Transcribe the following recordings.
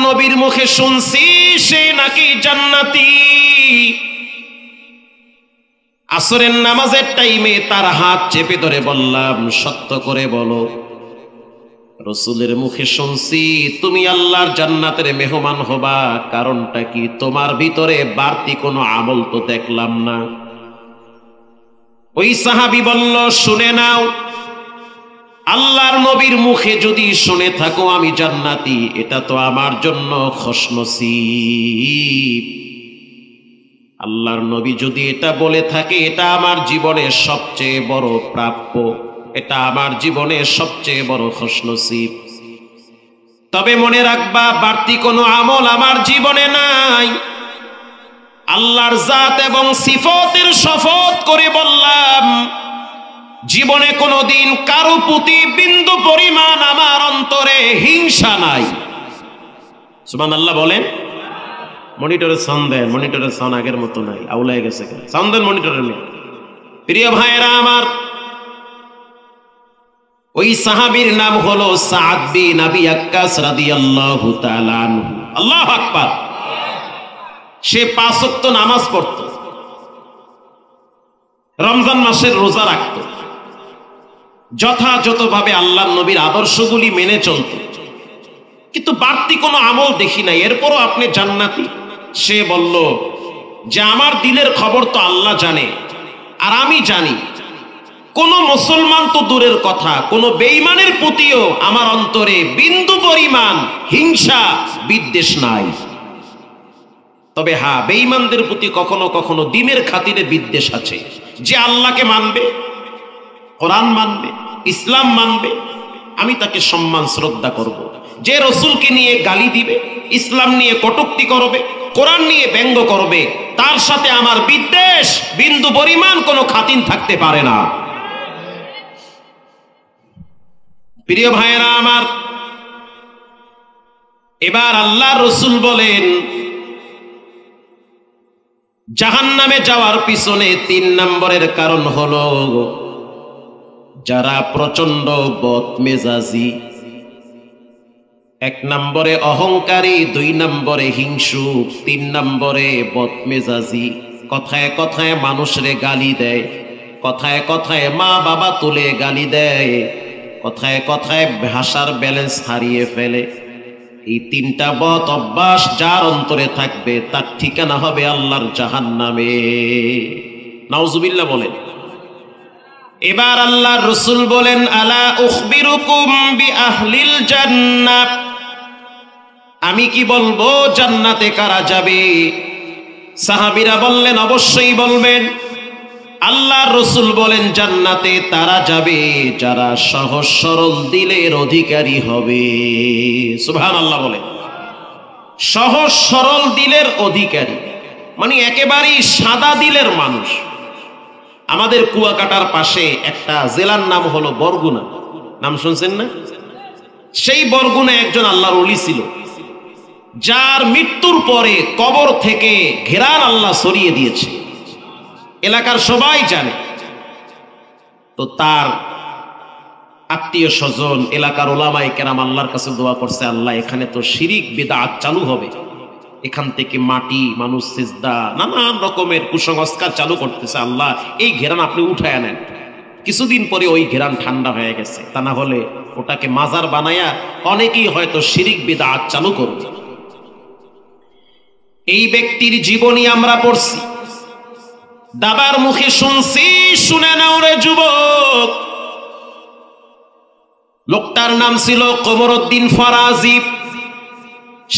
নবীর মুখে শুনছি সে নাকি জান্নাতি। আসরের নামাজের টাইমে তার হাত চেপে ধরে বললাম, সত্য করে বলো, রসুলের মুখে শুনছি তুমি আল্লাহর জান্নাতের মেহমান হবা, কারণটা কি? তোমার ভিতরে বাড়তি কোনো আমল তো দেখলাম না। ওই সাহাবী বলল, শুনে নাও, আল্লাহর নবীর মুখে যদি শুনে থাকো আমি জান্নাতি, এটা তো আমার জন্য খুশনসিব। আল্লাহর নবী যদি এটা বলে থাকে, এটা আমার জীবনের সবচেয়ে বড় প্রাপ্য, এটা আমার জীবনের সবচেয়ে বড় খুশনসিব। তবে মনে রাখবা, বাড়তি কোনো আমল আমার জীবনে নাই। আল্লাহর জাত এবং সিফতের শপথ করে বললাম, জীবনে কোনোদিন কারো প্রতি বিন্দু পরিমাণ আমার অন্তরে হিংসা নাই। সুবহানাল্লাহ বলেন। মনিটরের সাউন্ড দেন, মনিটরের সাউন্ড আগের মতো নাই, আউলাই গেছে। সাউন্ড দেন মনিটরের মেয়ে। প্রিয় ভাইয়েরা আমার, ওই সাহাবীর নাম হলো সাদ বিন আবি ওয়াক্কাস রাদিয়াল্লাহু তাআলা আনহু। আল্লাহু আকবার। সে 5 ওয়াক্ত নামাজ পড়ত, রমজান মাসের রোজা রাখত, যথাযথভাবে আল্লাহর নবীর আদর্শগুলি মেনে চলত, কিন্তু বাড়তি কোনো আমল দেখি নাই। এরপরও আপনি জান্নাতি। সে বলল যে আমার দিলের খবর তো আল্লাহ জানে, আর আমি জানি কোন মুসলমান তো দূরের কথা, কোন বেঈমানের প্রতিও আমার অন্তরে বিন্দু পরিমাণ হিংসা বিদ্বেষ নাই। তবে হ্যাঁ, বেঈমানদের প্রতি কখনো কখনো দ্বীনের খাতিরে বিদ্বেষ আছে। যে আল্লাহকে মানবে, কোরআন মানবে, ইসলাম মানবে, আমি তাকে সম্মান শ্রদ্ধা করব। যে রসুলকে নিয়ে গালি দিবে, ইসলাম নিয়ে কটূক্তি করবে, কোরআন নিয়ে ব্যঙ্গ করবে, তার সাথে আমার বিদ্বেষ বিন্দু পরিমাণ কোনো খাতিন থাকতে পারে না। প্রিয় ভাইয়েরা আমার, এবার আল্লাহর রসুল বলেন, জাহান্নামে যাওয়ার পিছনে 3 নম্বরের কারণ হলো যারা প্রচন্ড বদমেজাজি। 1 নম্বরে অহংকারী, 2 নম্বরে হিংসুক, 3 নম্বরে বদমেজাজি। কথায় কথায় মানুষরে গালি দেয়, কথায় কথায় মা বাবা তুলে গালি দেয়, কথায় কথায় ভাষার ব্যালেন্স হারিয়ে ফেলে। এই 3টা বদ অভ্যাস যার অন্তরে থাকবে, তার ঠিকানা হবে আল্লাহর জাহান্নামে। নাউজুবিল্লাহ বলেন। এবার আল্লাহর রাসূল বলেন, আলা উখবিরুকুম বিআহলিল জান্নাহ, আমি কি বলবো জান্নাতে কারা যাবে? সাহাবীরা বললেন, অবশ্যই বলবেন। আল্লাহর রাসূল বলেন, জান্নাতে তারা যাবে যারা সহজ সরল দিলের অধিকারী হবে। সুবহানাল্লাহ বলেন। সহজ সরল দিলের অধিকারী মানে একেবারেই সাদা দিলের মানুষ। আমাদের কুয়াকাটার পাশে একটা জেলার নাম হলো বরগুনা, নাম শুনছেন না? সেই বরগুনা একজন আল্লাহর ওলি ছিল, যার মৃত্যুর পরে কবর থেকে ঘেরান আল্লাহ সরিয়ে দিয়েছে, এলাকার সবাই জানে। তো তার আত্মীয় স্বজন, এলাকার ওলামায়ে কেরাম আল্লাহর কাছে দোয়া করছে, আল্লাহ এখানে তো শিরিক বিদআত চালু হবে, এখান থেকে মাটি, মানুষ সিজদা, নানান রকমের কুসংস্কার চালু করতেছে, আল্লাহ এই ঘেরান আপনি উঠায় নেন। কিছুদিন পরে ওই ঘেরান ঠান্ডা হয়ে গেছে, তা না হলে ওটাকে মাজার বানায়া অনেকেই হয়তো শিরিক বিদআত চালু করবে। এই ব্যক্তির জীবনী আমরা পড়ছি, দাদার মুখে শুনছি, শুনে নাও রে যুবক। লোকটার নাম ছিল কমরউদ্দিন ফরাজি।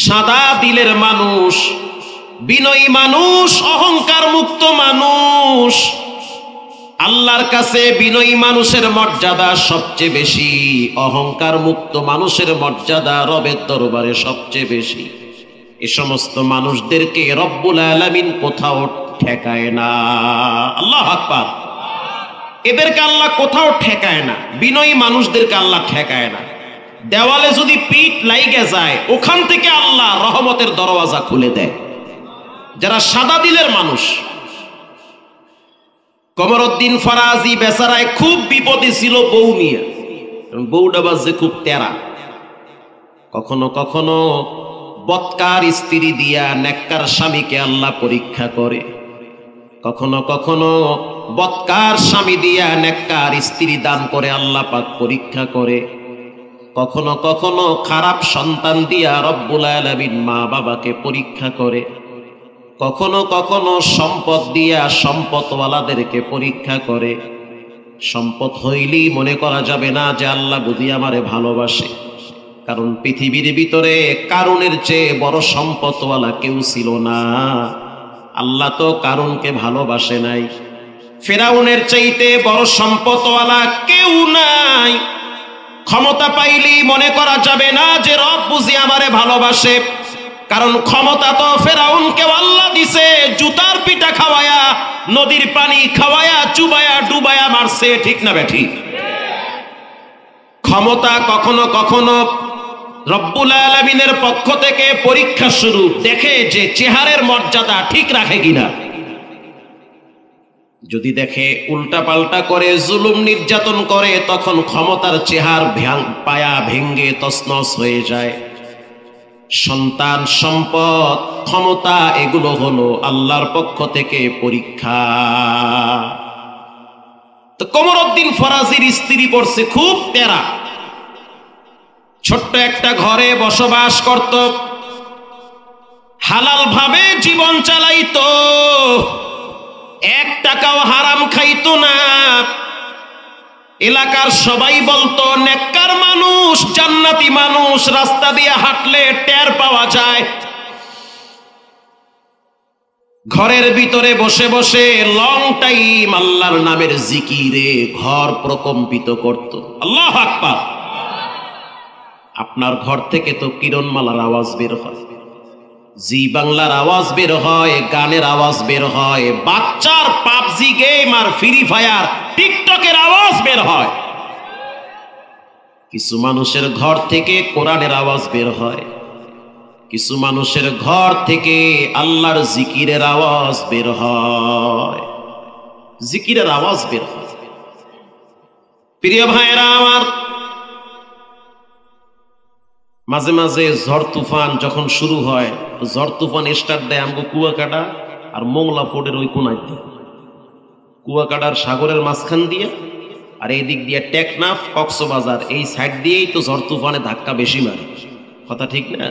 সাদা দিলের মানুষ, বিনয়ী মানুষ, অহংকার মুক্ত মানুষ। আল্লাহর কাছে বিনয়ী মানুষের মর্যাদা সবচেয়ে বেশি, অহংকার মুক্ত মানুষের মর্যাদা রবের দরবারে সবচেয়ে বেশি। এ সমস্ত মানুষদেরকে রব্বুল আলামিন কোথাও ঠেকায় না। আল্লাহু আকবার। এদেরকে আল্লাহ কোথাও ঠেকায় না, বিনয়ী মানুষদেরকে আল্লাহ ঠেকায় না। দেওয়ালে যদি পিঠ লাইগে যায়, ওখান থেকে আল্লাহ রহমতের দরওয়াজা খুলে দেয়। যারা সাদা দিলের মানুষ, কমরউদ্দিন ফরাজি বেচারায় খুব বিপদে ছিল বউ নিয়ে। বউটা বাজে খুব তেরা, কখনো কখনো বদকার স্ত্রী দিয়া নেককার স্বামীকে আল্লাহ পরীক্ষা করে, কখনো কখনো বদকার স্বামী দিয়া নেককার স্ত্রী দান করে আল্লাহ পাক পরীক্ষা করে, কখনো কখনো খারাপ সন্তান দিয়া রব্বুল আলামিন মা বাবাকে পরীক্ষা করে, কখনো কখনো সম্পদ দিয়া সম্পদওয়ালাদেরকে পরীক্ষা করে। সম্পদ হইলেই মনে করা যাবে না যে আল্লাহ বুঝি আমারে ভালোবাসে, কারণ পৃথিবীর ভিতরে কারুনের চেয়ে বড় সম্পদওয়ালা কেউ ছিল না। আল্লাহ তো কারুনকে ভালোবাসে নাই। ফেরাউনের চাইতে বড় সম্পদওয়ালা কেউ নাই। ক্ষমতা পাইলেই মনে করা যাবে না যে রব বুঝি আমারে ভালোবাসে, কারণ ক্ষমতা তো ফেরাউনকে আল্লাহ দিছে জুতার পিঠা খাওয়ায়া, নদীর পানি খাওয়ায়া, চুবায়া ডুবায়া মারছে, ঠিক না বেঠিক? ক্ষমতা কখনো কখনো রব্বুল আলামিনের পক্ষ থেকে পরীক্ষা শুরু, দেখে যে চেহারের মর্যাদা ঠিক রাখে কিনা। যদি দেখে উল্টা পাল্টা করে, জুলুম নির্যাতন করে, তখন ক্ষমতার চেহার পায়া ভেঙ্গে তছনছ হয়ে যায়। সন্তান, সম্পদ, ক্ষমতা এগুলো হলো আল্লাহর পক্ষ থেকে পরীক্ষা। তো কমরউদ্দিন ফরাজির স্ত্রী পড়ছে খুব তেরা। ছোট্ট একটা ঘরে বসবাস করত, হালাল ভাবে জীবন চালাইতো, 1 টাকাও হারাম খাইতো না। এলাকার সবাই বলতো নেককার মানুষ, জান্নাতি মানুষ, রাস্তা দিয়ে হাঁটলে টের পাওয়া যায়। ঘরের ভিতরে বসে বসে লং টাইম আল্লাহর নামের জিকিরে ঘর প্রকম্পিত করত। আল্লাহু আকবার। আপনার ঘর থেকে তো কিরণমালার আওয়াজ বের হয়, জি বাংলার আওয়াজ বের হয়, গানের আওয়াজ বের হয়, বাচ্চার পাবজি গেম আর ফ্রি ফায়ার টিকটকের আওয়াজ বের হয়। কিছু মানুষের ঘর থেকে কোরআনের আওয়াজ বের হয়, কিছু মানুষের ঘর থেকে আল্লাহর জিকিরের আওয়াজ বের হয়, জিকিরের আওয়াজ বের হয়। প্রিয় ভাইরা আমার, মাঝে মাঝে ঝড় তুফান যখন শুরু হয়, ঝড় তুফান স্টার্ট দেয় আমগো কুয়াকাটা আর মোংলা ফোর্ডের ওই কোনায় দিয়ে, কুয়াকাটার সাগরের মাঝখান দিয়ে, আর এই দিক দিয়ে টেকনাফ, কক্সবাজার, এই সাইড দিয়েই তো ঝড় তুফানে ধাক্কা বেশি মারে। কথা ঠিক না?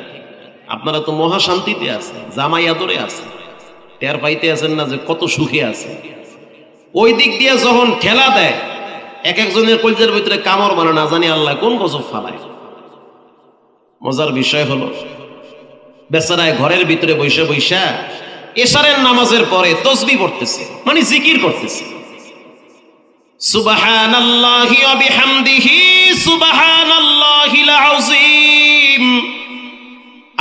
আপনারা তো মহা শান্তিতে আছে, জামাই আদরে আছে, টের পাইতে আছেন না যে কত সুখে আছে। ওই দিক দিয়ে যখন ঠেলা দেয়, এক একজনের কলজের ভিতরে কামড় মানে না জানি আল্লাহ কোন গজব ফালায়। মজার বিষয় হলো বেচারায় ঘরের ভিতরে বৈশা বৈশা এশারের নামাজের পরে তসবিহ পড়তেছে, মানে জিকির করতেছে, সুবহানাল্লাহি ওয়া বিহামদিহি সুবহানাল্লাহিল আযীম।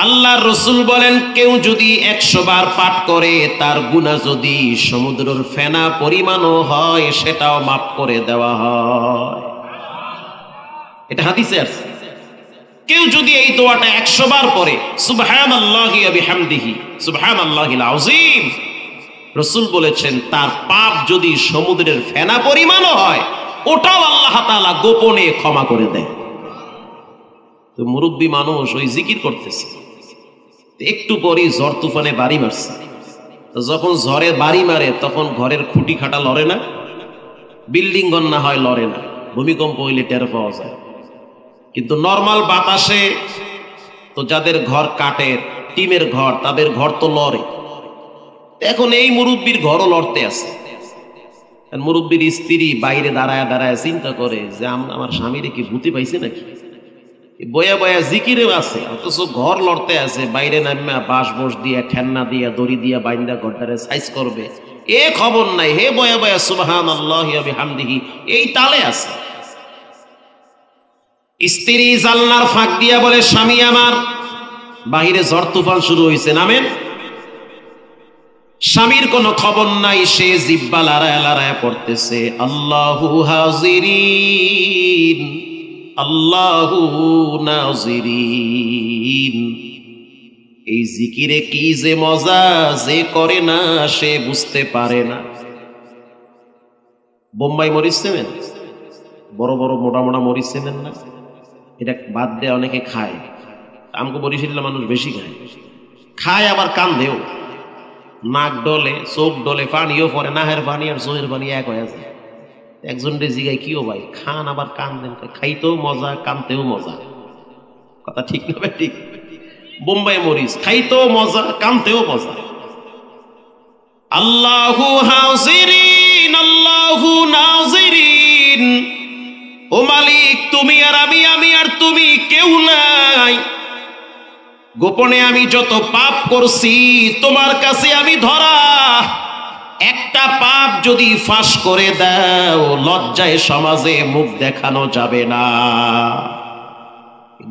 আল্লাহর রাসূল বলেন, কেউ যদি 100 বার পাঠ করে, তার গুনাহ যদি সমুদ্রের ফেনা পরিমাণও হয়, সেটাও মাফ করে দেওয়া হয়। এটা হাদিসে আছে। কেউ যদি এই দোয়াটা 100 বার পড়ে, সুবহানাল্লাহি ওয়া বিহামদিহি সুবহানাল্লাহিল আযীম, রাসূল বলেছেন তার পাপ যদি সমুদ্রের ফেনা পরিমাণও হয়, ওটাও আল্লাহ তাআলা গোপনে ক্ষমা করে দেয়। তো মুরব্বী মানুষ ওই জিকির করতেছে, একটু পরই ঝড় তুফানে বাড়ি মারছে। তো যখন ঝড়ে বাড়ি মারে, তখন ঘরের খুঁটি খাটা লড়ে না, বিল্ডিং ঘর না হয় লড়ে না, ভূমিকম্প হইলে টের পাওয়া যায়। কিন্তু নরমাল বাতাসে তো যাদের ঘর কাঠের, টিমের ঘর, তাদের ঘর তো লড়ে। এখন এই মুরব্বীর ঘরও লড়তে আছে। মুরব্বীর স্ত্রী বাইরে দাঁড়ায় দাঁড়ায় চিন্তা করে যে আমার স্বামীরে কি ভূতি পাইছে নাকি, বয়া বয়া জিকিরেও আছে, অথচ ঘর লড়তে আছে। বাইরে নামা বাঁশ বোস দিয়ে, ঠেন্না দিয়ে, দড়ি দিয়ে বাইন্দা ঘরটারে সাইজ করবে, এ খবর নাই। হে বয়া বয়া সুবহানাল্লাহি ওয়া বিহামদিহি এই তালে আছে। স্ত্রী জানলার ফাঁক দিয়া বলে, স্বামী আমার, বাহিরে ঝড় তুফান শুরু হয়েছে, নামেন। স্বামীর কোনো খবর নাই, সে জিব্বা লড়ায় লড়ায় পড়তেছে, আল্লাহু হাজিরিন আল্লাহু নাজিরিন। এই জিকিরে কি যে মজা, যে করে না সে বুঝতে পারে না। বোম্বাই মরিচ চেনেন? বড় বড় মোটা মোটা মরিচ চেনেন না? এটা বাদ দিয়ে অনেকে খায়, আমাকে বরিশালের মানুষ বেশি খায়, খায় আবার কান্দেও, নাক ডলে, চোখ ডলে, পানিও পরে, নাহের পানি আর চোখের পানি এক হয়ে যায়। একজন রে জিগায়, কিও ভাই খান আবার কান্দেন? খাইতেও মজা, কানতেও মজা। কথা ঠিক না ভাই? ঠিক। বোম্বাই মরিচ, খাইতেও মজা, কানতেও মজা। আল্লাহু হাজিরিন আল্লাহু নাজিরিন, ও মালিক তুমি আর আমি, আমি আর তুমি, কেউ নাই। গোপনে আমি যত পাপ করছি তোমার কাছে আমি ধরা, একটা পাপ যদি ফাঁস করে দাও লজ্জায় সমাজে মুখ দেখানো যাবে না।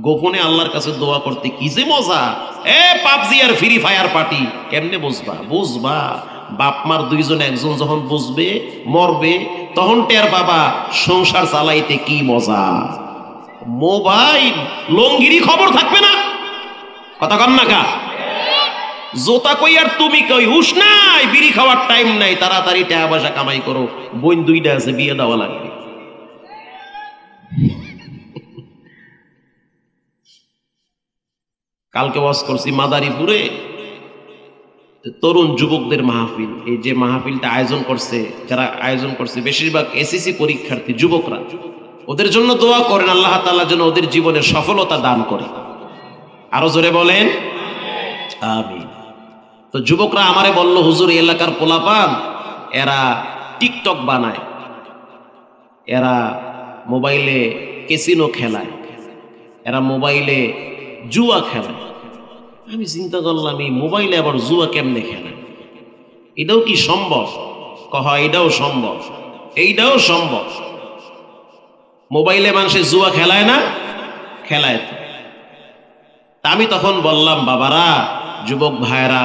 গোপনে আল্লাহর কাছে দোয়া করতে কি যে মজা। পাবজি আর ফ্রি ফায়ার পার্টি কেমনে বুঝবা? বুঝবা বাপ মার দুইজন একজন যখন বুঝবে, মরবে, তখন টের বাবা সংসার চালাইতে কি মজা। মোবাইল লঙ্গিরি খবর থাকবে না, কথা কন না কা? জোতা কই আর তুমি কই, হুশ নাই, বিড়ি খাওয়ার টাইম নাই, তাড়াতাড়ি টাকা পয়সা কামাই করো, বোন দুইটা আছে, বিয়ে দেওয়া লাগবে। কালকে ওয়াজ করছি মাদারীপুরে, তরুণ যুবকদের মাহফিল। এই যে মাহফিলটা আয়োজন করছে, যারা আয়োজন করছে বেশিরভাগ এসএসসি পরীক্ষার্থী যুবকরা। ওদের জন্য দোয়া করেন, আল্লাহ তাআলা যেন ওদের জীবনে সফলতা দান করে। আরো জোরে বলেন আমিন। তো যুবকরা আমারে বলল, হুজুর এলাকার পোলাপান এরা টিকটক বানায়, এরা মোবাইলে ক্যাসিনো খেলায়, এরা মোবাইলে জুয়া খেলায়। আমি চিন্তা করলাম এই মোবাইলে আবার জুয়া কেমনে খেলে, এটাও কি সম্ভব? কহ এটাও সম্ভব, এইটাও সম্ভব। মোবাইলে মানুষের জুয়া খেলায় না? খেলায়। আমি তখন বললাম, বাবারা, যুবক ভাইরা,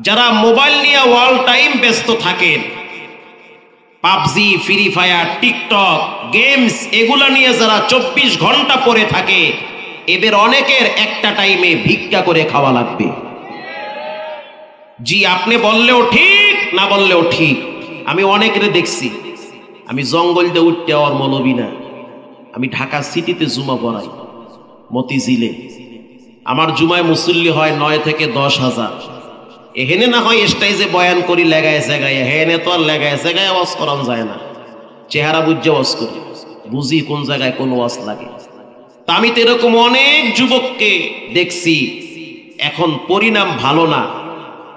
যারা মোবাইল নিয়ে অল টাইম ব্যস্ত থাকেন, PUBG, free fire, TikTok, games, এগুলা নিয়ে যারা 24 ঘন্টা পড়ে থাকে, এদের অনেকের একটা টাইমে ভিক্ষা করে খাওয়া লাগবে। জি, আপনি বললেও ঠিক, না বললেও ঠিক। আমি অনেকের দেখছি, আমি জঙ্গলতে উঠতে আর মৌলবি না, আমি ঢাকা সিটিতে জুমা পড়াই, মতিঝিলে। আমার জুমায় মুসল্লি হয় 9 থেকে 10,000। এহেনে না হয় স্টেজে বয়ান করি লেগায় জায়গায়, হেনে তো আর লেগায় জায়গায় ওয়াজ করানো যায় না। চেহারা বুঝে ওয়াজ করি, বুঝি কোন জায়গায় কোন ওয়াজ লাগে। তা আমি তো এরকম অনেক যুবককে দেখছি, এখন পরিণাম ভালো না।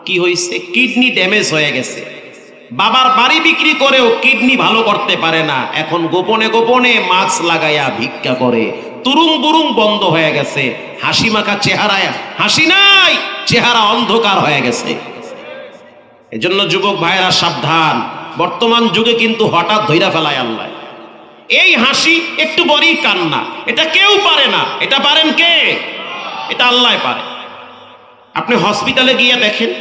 কি হয়েছে? কিডনি ড্যামেজ হয়ে গেছে। বাবার বাড়ি বিক্রি করেও কিডনি ভালো করতে পারে না, এখন গোপনে গোপনে মাস্ক লাগাইয়া ভিক্ষা করে। তুরুং বুরুং বন্ধ হয়ে গেছে, হাসি মাখা চেহারায় হাসি নাই, চেহারা অন্ধকার হয়ে গেছে। এজন্য যুবক ভাইরা সাবধান, বর্তমান যুগে কিন্তু হঠাৎ ধইরা ফেলায় আল্লাহ। এই হাসি একটু বড়ই কান্না, এটা কেউ পারে না। এটা পারেন কে? এটা আল্লাহ পারে। আপনি হসপিটালে গিয়ে দেখেন,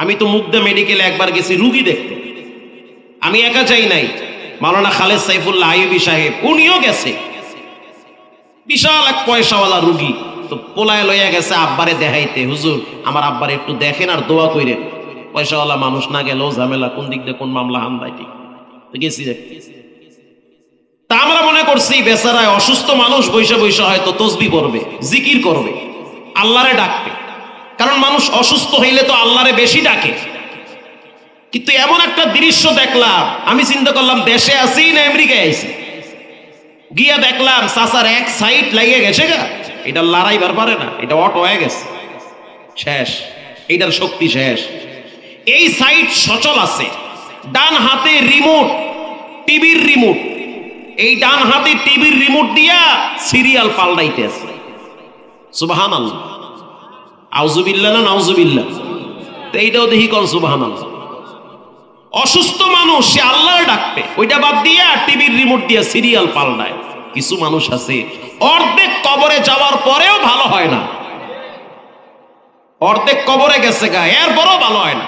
আমি তো মুগদা মেডিকেলে একবার গেছি রুগী দেখতে। আমি একা যাই নাই, মাওলানা খালেদ সাইফুল্লাহ আইয়ুবী সাহেব উনিও গেছে। বিশাল এক পয়সাওয়ালা রুগী, তো পোলায় লইয়া গেছে আব্বারে দেখাইতে, হুজুর আমার আব্বারে একটু দেখেন আর দোয়া কইরেন। পয়সাওয়ালা মানুষ না গেলেও ঝামেলা, কোন দিক দিয়ে কোন মামলা হামদায়, ঠিক গেছি দেখতে। তা আমরা মনে করছি বেচারায় অসুস্থ মানুষ বৈশা বৈশা হয়তো তসবিহ পড়বে, জিকির করবে, আল্লাহরে ডাকবে। কারণ মানুষ অসুস্থ হইলে তো আল্লাহরে বেশি ডাকে। কিন্তু এমন একটা দৃশ্য দেখলাম, আমি চিন্তা করলাম দেশে আছি না আমেরিকায় আছি। গিয়া দেখলাম চাচার এক সাইড লাগিয়ে গেছে গা, এটা লড়াইবার পারে না, এটা অটো হয়ে গেছে, শেষ, এইটার শক্তি শেষ। এই সাইড সচল আছে, ডান হাতে রিমোট, টিভির রিমোট, এই ডান হাতে টিভির রিমোট দিয়া সিরিয়াল পাল্টাইতে আছে। সুবহানাল্লাহ, আউযুবিল্লাহ না নাউযুবিল্লাহ? তো এইটাও দেখি কোন সুবহানাল্লাহ। অসুস্থ মানুষ সে আল্লাহর ডাকবে, ওইটা বাদ দিয়া টিভির রিমোট দিয়া সিরিয়াল পাল্টায়। কিছু মানুষ আছে অর্ধেক কবরে যাওয়ার পরেও ভালো হয় না, অর্ধেক কবরে গেছে গা, এরপরও ভালো হয় না।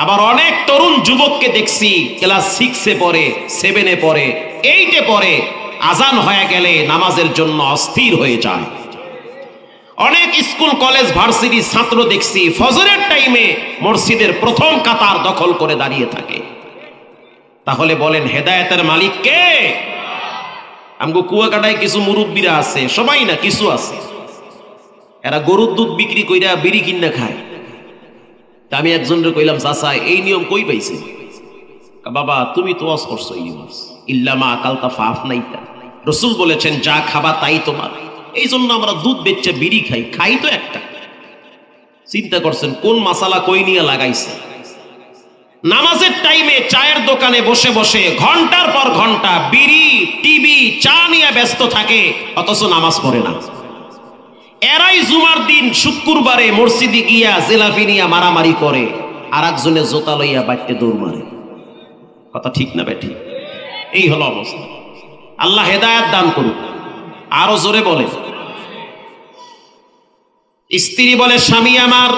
আবার অনেক তরুণ যুবককে দেখছি ক্লাস 6-এ পড়ে, 7-এ পড়ে, 8-এ পড়ে, আজান হয়ে গেলে নামাজের জন্য অস্থির হয়ে যায়। অনেক স্কুল কলেজ ভার্সিটির ছাত্র দেখছি ফজরের টাইমে মসজিদের প্রথম কাতার দখল করে দাঁড়িয়ে থাকে। তাহলে বলেন হেদায়েতের মালিক কে? আমগো কুয়াকাটায় কিছু মুরব্বীরা আছে, সবাই না, কিছু আছে, এরা গরুর দুধ বিক্রি কইরা বিড়ি কিনা খায়। তা আমি একজনের কইলাম, চাচা এই নিয়ম কই পাইছে? বাবা তুমি তো ওয়াজ করছো, ইল্লামা আকালতা ফাআফনাইতা, রাসূল বলেছেন যা খাবা তাই তোমার, এই জন্য আমরা দুধ বেচে বিড়ি খাই, খাই তো একটা। চিন্তা করছেন কোন মাসালা কই নিয়ে লাগাইছে। নামাজের টাইমে চায়ের দোকানে বসে বসে ঘন্টার পর ঘন্টা বিড়ি, টিভি, চা নিয়ে ব্যস্ত থাকে, অথচ নামাজ পড়ে না। এরাই জুমার দিন শুক্রবারে মসজিদে গিয়া জেলাফি নিয়া মারামারি করে, আর একজনে জোতা লইয়া বাইতে দৌড় মারে। কথা ঠিক না বেঠিক? এই হলো অবস্থা। আল্লাহ হেদায়েত দান করুক। আরো জোরে বলে। স্ত্রী বলে, স্বামী আমার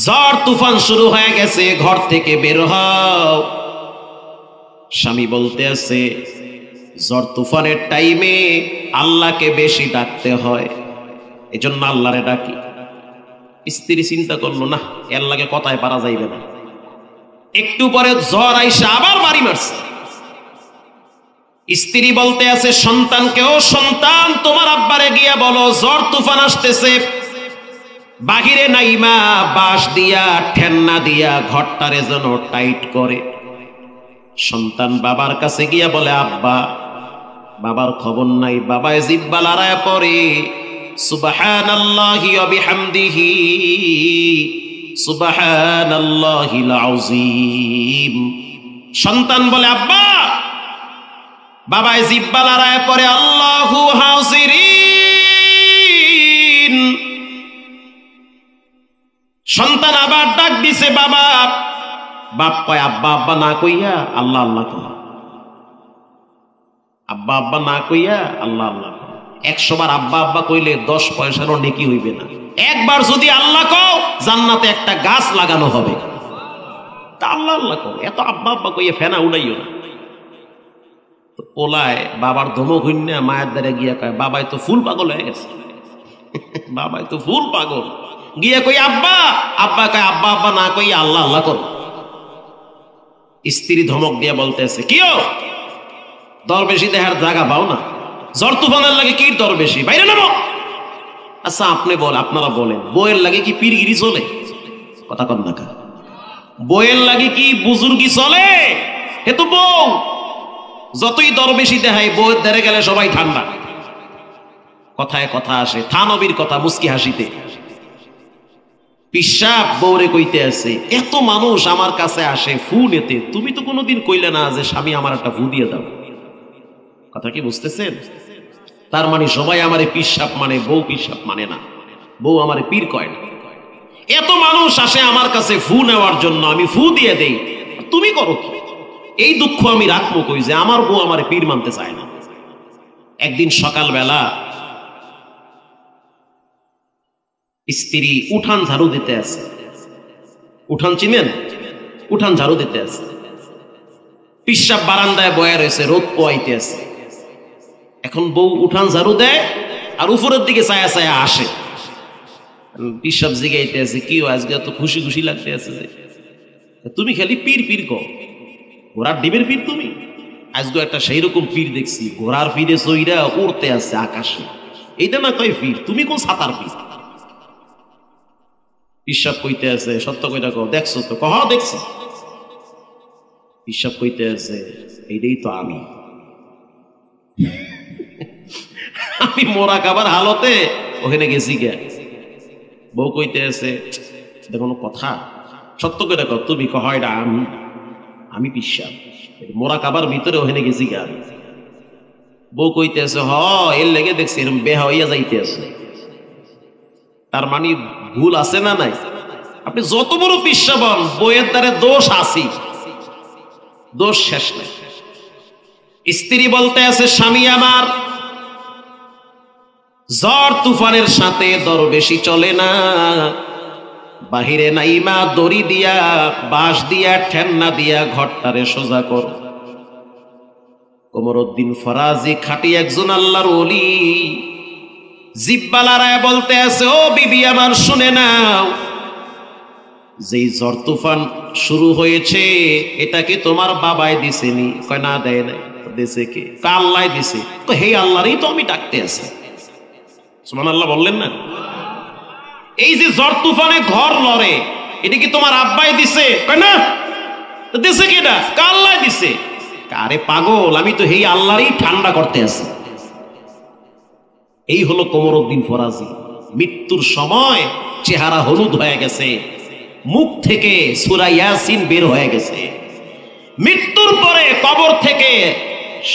ঝড় তুফান শুরু হয়ে গেছে, ঘর থেকে বের হও। স্বামী বলতে আছে, ঝড় তুফানের টাইমে আল্লাহকে বেশি ডাকতে হয়, এজন্য আল্লাহরে ডাকি। স্ত্রী চিন্তা করলো, না এর লাগে কথায় পারা যাইবে না। একটু পরে ঝড় আইসা আবার বাড়ি মারছে। স্ত্রী বলতে আছে সন্তানকেও, সন্তান তোমার আব্বারে গিয়া বলো ঝড় তুফান আসতেছে, বাহিরে নাইমা বাঁশ দিয়া ঠেন্না দিয়া ঘরটারে যেন টাইট করে। সন্তান বাবার কাছে গিয়া বলে, আব্বা। বাবার খবর নাই, বাবায় জিব্বা লড়ায় পড়ে, সুবহানাল্লাহি ওয়া বিহামদিহি সুবহানাল্লাহিল আযীম। সন্তান বলে, আব্বা। বাবায় জিব্বা লড়ায় পড়ে, আল্লাহু হাজিরিন। সন্তান আবার ডাক দিছে, বাবা। বাপ কয়, আব্বা আব্বা না কইয়া আল্লাহ আল্লাহ কয়। আব্বা আব্বা না কইয়া আল্লাহ আল্লাহ কয়। 100 বার আব্বা আব্বা কইলে 10 পয়সারও নেকি হইবে না। একবার যদি আল্লাহ কও, জান্নাতে একটা গাছ লাগানো হবে। তা আল্লাহ আল্লাহ কও, এত আব্বা আব্বা কইয়া ফেনা উড়াইও না। তো পোলায় বাবার ধমক হইনা মায়ের দ্বারা গিয়া কয়, বাবাই তো ফুল পাগল হয়ে গেছে। বাবাই তো ফুল পাগল। গিয়া কই, আব্বা। আব্বা কয়, আব্বা আব্বা না কইয়া আল্লাহ আল্লাহ কর। স্ত্রী ধমক দিয়া বলতেছে, কিও দরবেশি দেহার জায়গা পাও না? ঝড় তুফানের লাগে কি দরবেশি, বাইরে নামো। আচ্ছা আপনি বল, আপনারা বলেন, বইয়ের লাগে কি পীরগিরি চলে? কথা কন না কা? বইয়ের লাগে কি বুজুর্গি চলে? হে তো বউ। যতই দরবেশি দেখায়, বউয়ের ধারে গেলে সবাই ঠান্ডা। কথায় কথা আসে, থানবীর কথা মুস্কি হাসিতে। পিশাব বউরে কইতে আছে, এত মানুষ আমার কাছে আসে ফু নিতে, তুমি তো কোনোদিন কইলে না যে স্বামী আমার একটা ফু দিয়ে দাও। কথা কি বুঝতেছেন? তার মানে সবাই আমারে পিশাব মানে, বউ পিশাব মানে না। বউ আমারে পীর কয় না। এত মানুষ আসে আমার কাছে ফু নেওয়ার জন্য, আমি ফু দিয়ে দেই, তুমি করো কি? এই দুঃখ আমি রাখবো কই যে আমার বউ আমারে পীর মানতে চায় না। একদিন সকালবেলা স্ত্রী উঠান ঝাড়ু দিতে আছে। উঠান চিনেন? উঠান ঝাড়ু দিতে আছে। পিশাব বারান্দায় বয়া রয়েছে, রোদ পোয়াইতে আছে। এখন বউ উঠান ঝাড়ু দেয় আর উপরের দিকে ছায়া ছায়া আসে। পিশাব জিগাইতে আছে, কি আজকে তো খুশি খুশি লাগতে আছে যে তুমি খালি পীর পীর কও, ঘোড়ার ডিমের পীর তুমি? আজকে একটা সেই রকম পীর দেখছি, ঘোড়ার পীরে চইরা উড়তে আছে আকাশে। এইটা না কয় পীর, তুমি কোন ছাতার পীর? পিশাব কইতে আছে, সত্য কইটা কও, দেখছো তো? কহ দেখছি। পিশাব কইতে আছে, এইটাই তো আমি। আমি মোরা কাবার হালতে ওখানে গেছি গে। বউ কইতে আছে, দেখো কথা, সত্য কইটা কও, তুমি কহ এটা আমি। আমি পিশাব মোরা কাবার ভিতরে ওখানে গেছি গে। বউ কইতে আছে, হ এর লেগে দেখছি এরকম বেহা হইয়া যাইতে আছে। তার মানে ভুল আছে না নাই? আপনি যত বড় পিশাব হন, বইয়ের দ্বারে দোষ আসি, দোষ শেষ নাই। স্ত্রী বলতে আছে, স্বামী আমার ঝড় তুফানের সাথে দরবেশি চলে না, বাহিরে নাইমা দড়ি দিয়া বাঁশ দিয়া ঠেন্না দিয়া ঘরটারে সোজা কর। কমরউদ্দিন ফরাজি খাঁটি একজন আল্লাহর ওলি, জিব্বা লড়ায় বলতে আছে, ও বিবি আমার শুনে নাও, যেই ঝড় তুফান শুরু হয়েছে এটা কি তোমার বাবাই দিছেনি? কয় না, দেয় নাই। দিছে কে? আল্লাহ দিছে। তো হে আল্লাহরই তো আমি ডাকতে আছি। সুবহানাল্লাহ বললেন না? এই যে ঝড় তুফানে ঘর লড়ে, এটা কি তোমার আব্বাই দিছে? কয় না। দিছে কেডা? আল্লাহ দিছে। আরে পাগল, আমি তো এই আল্লাহরই ঠান্ডা করতে আছি। এই হলো কোমরউদ্দিন ফরাজি। মৃত্যুর সময় চেহারা হলুদ হয়ে গেছে, মুখ থেকে সূরা ইয়াসিন বের হয়ে গেছে। মৃত্যুর পরে কবর থেকে,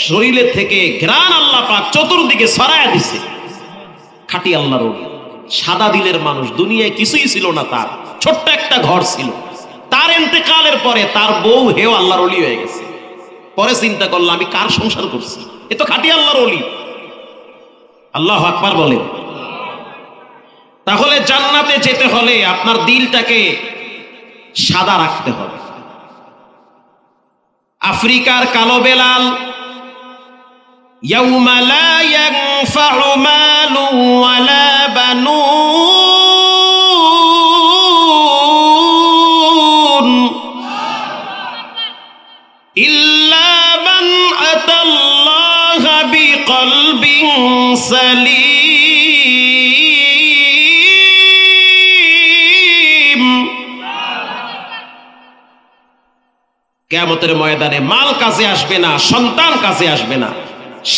শরীরে থেকে ঘ্রাণ আল্লাহ পাক চতুর্দিকে ছড়ায়া দিছে। খাঁটি আল্লাহর ওলি, সাদা দিলের মানুষ, দুনিয়ায় কিছুই ছিল না তার, ছোট্ট একটা ঘর ছিল। তার ইন্তেকালের পরে তার বউ হেও আল্লাহর ওলি হয়ে গেছে। পরে চিন্তা করলাম আমি কার সংসার করছি, এ তো খাঁটি আল্লাহর ওলি। আল্লাহু আকবার বলেন। তাহলে জান্নাতে যেতে হলে আপনার দিলটাকে সাদা রাখতে হবে। আফ্রিকার কালো বেলাল, ইয়াউমা লা ইয়ানফাউ মালু ওয়ালা বানুন ইল্লা মান আতাল্লাহা বিকলবিন সালিম। কিয়ামতের ময়দানে মাল কাজে আসবে না, সন্তান কাজে আসবে না।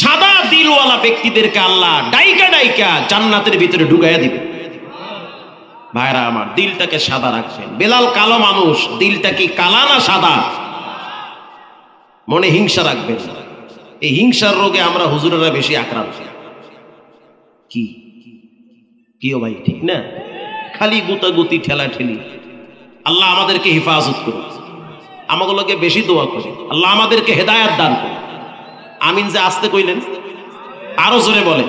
সাদা দিলওয়ালা ব্যক্তিদেরকে আল্লাহ ডাইকা ডাইকা জান্নাতের ভিতরে ঢুকাইয়া দিবে। ভাইরা আমার, দিলটাকে সাদা রাখবেন। বেলাল কালো মানুষ, দিলটা কি কালা না সাদা? মনে হিংসা রাখবেন। এই হিংসার রোগে আমরা হুজুরেরা বেশি আক্রান্ত। কি কি ও ভাই, ঠিক না? খালি গুতাগুতি, ঠেলা ঠেলি। আল্লাহ আমাদেরকে হেফাজত করুন, আমাগুলোকে বেশি দোয়া করে আল্লাহ আমাদেরকে হেদায়েত দান করুন। আমিন যে আসতে কইলেন, আরো জোরে বলেন।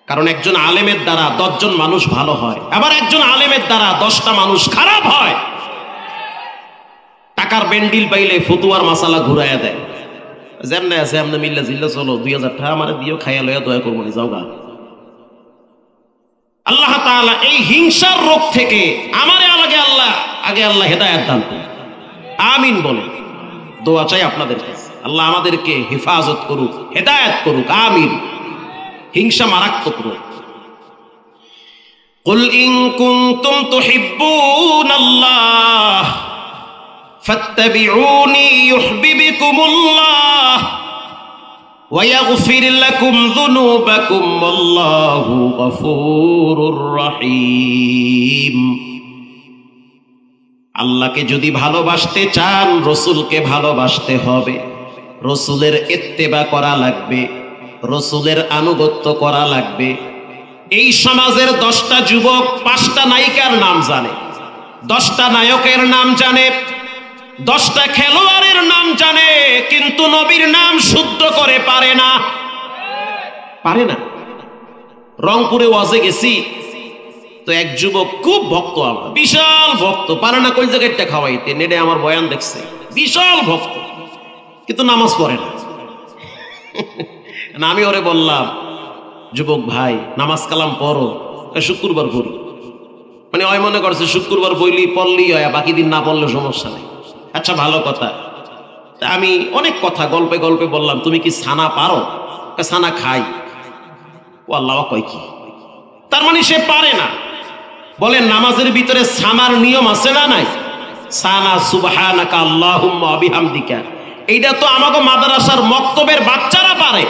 কারণ একজন আলেমের দ্বারা 10 জন মানুষ ভালো হয়, আবার একজন আলেমের দ্বারা 10টা মানুষ খারাপ হয়। টাকার বেন্ডিল পাইলে ফতুয়ার মাসালা ঘুরাইয়া দেয়। যেমনে আছে এমনি মিল্লা জিল্লা, চলো 2000 টাকা আমার দিও, খাইয়া লইয়া দয়া করবো নি, যাও গা। আল্লাহ তাআলা এই হিংসার রোগ থেকে আমারে আগে আল্লাহ হেদায়েত দান করুন। আমিন বলেন। দোয়া চাই আপনাদের কাছে, আল্লাহ আমাদেরকে হেফাজত করুক, হেদায়েত করুক। আমিন। হিংসা মারাত্মক রোগ। কুল ইন কুনতুম তুহিব্বুনাল্লাহ ফাত্তাবিউনি ইউহিব্বুকুমুল্লাহ ওয়া ইয়াগফির লাকুম যুনুবাকুম ওয়াল্লাহু গফুরুর রহিম। আল্লাহকে যদি ভালোবাসতে চান, রসুলকে ভালোবাসতে হবে। রসুলের ইত্তেবা করা লাগবে, রসুলের আনুগত্য করা লাগবে। এই সমাজের 10টা যুবক 5টা নায়িকার নাম জানে, 10টা নায়কের নাম জানে, 10টা খেলোয়াড়ের নাম জানে, কিন্তু নবীর নাম শুদ্ধ করে পারে না। রংপুরে ওয়াজে গেছি তো এক যুবক খুব ভক্ত, আমার বিশাল ভক্ত, পারে না কোন জায়গায় খাওয়াইতে। নেটে আমার বয়ান দেখছে, বিশাল ভক্ত, কিন্তু নামাজ পড়ে না। আমি ওরে বললাম, যুবক ভাই নামাজ কালাম পড়ো, শুক্রবার পড়ি। মানে ওই মনে করছে শুক্রবার পড়লেই হয়, বাকি দিন না পড়লে সমস্যা নেই। আচ্ছা ভালো কথা। আমি অনেক কথা গল্পে গল্পে বললাম, তুমি কি ছানা পারো? ছানা খাই। ও আল্লাহ কয় কি? তার মানে সে পারে না। বলেন নামাজের ভিতরে ছানার নিয়ম আছে না নাই? সানা সুবহানাকা আল্লাহুম্মা ওয়া বিহামদিকা, এইটা তো আমাকে মাদ্রাসার মক্তবের বাচ্চারা পারে।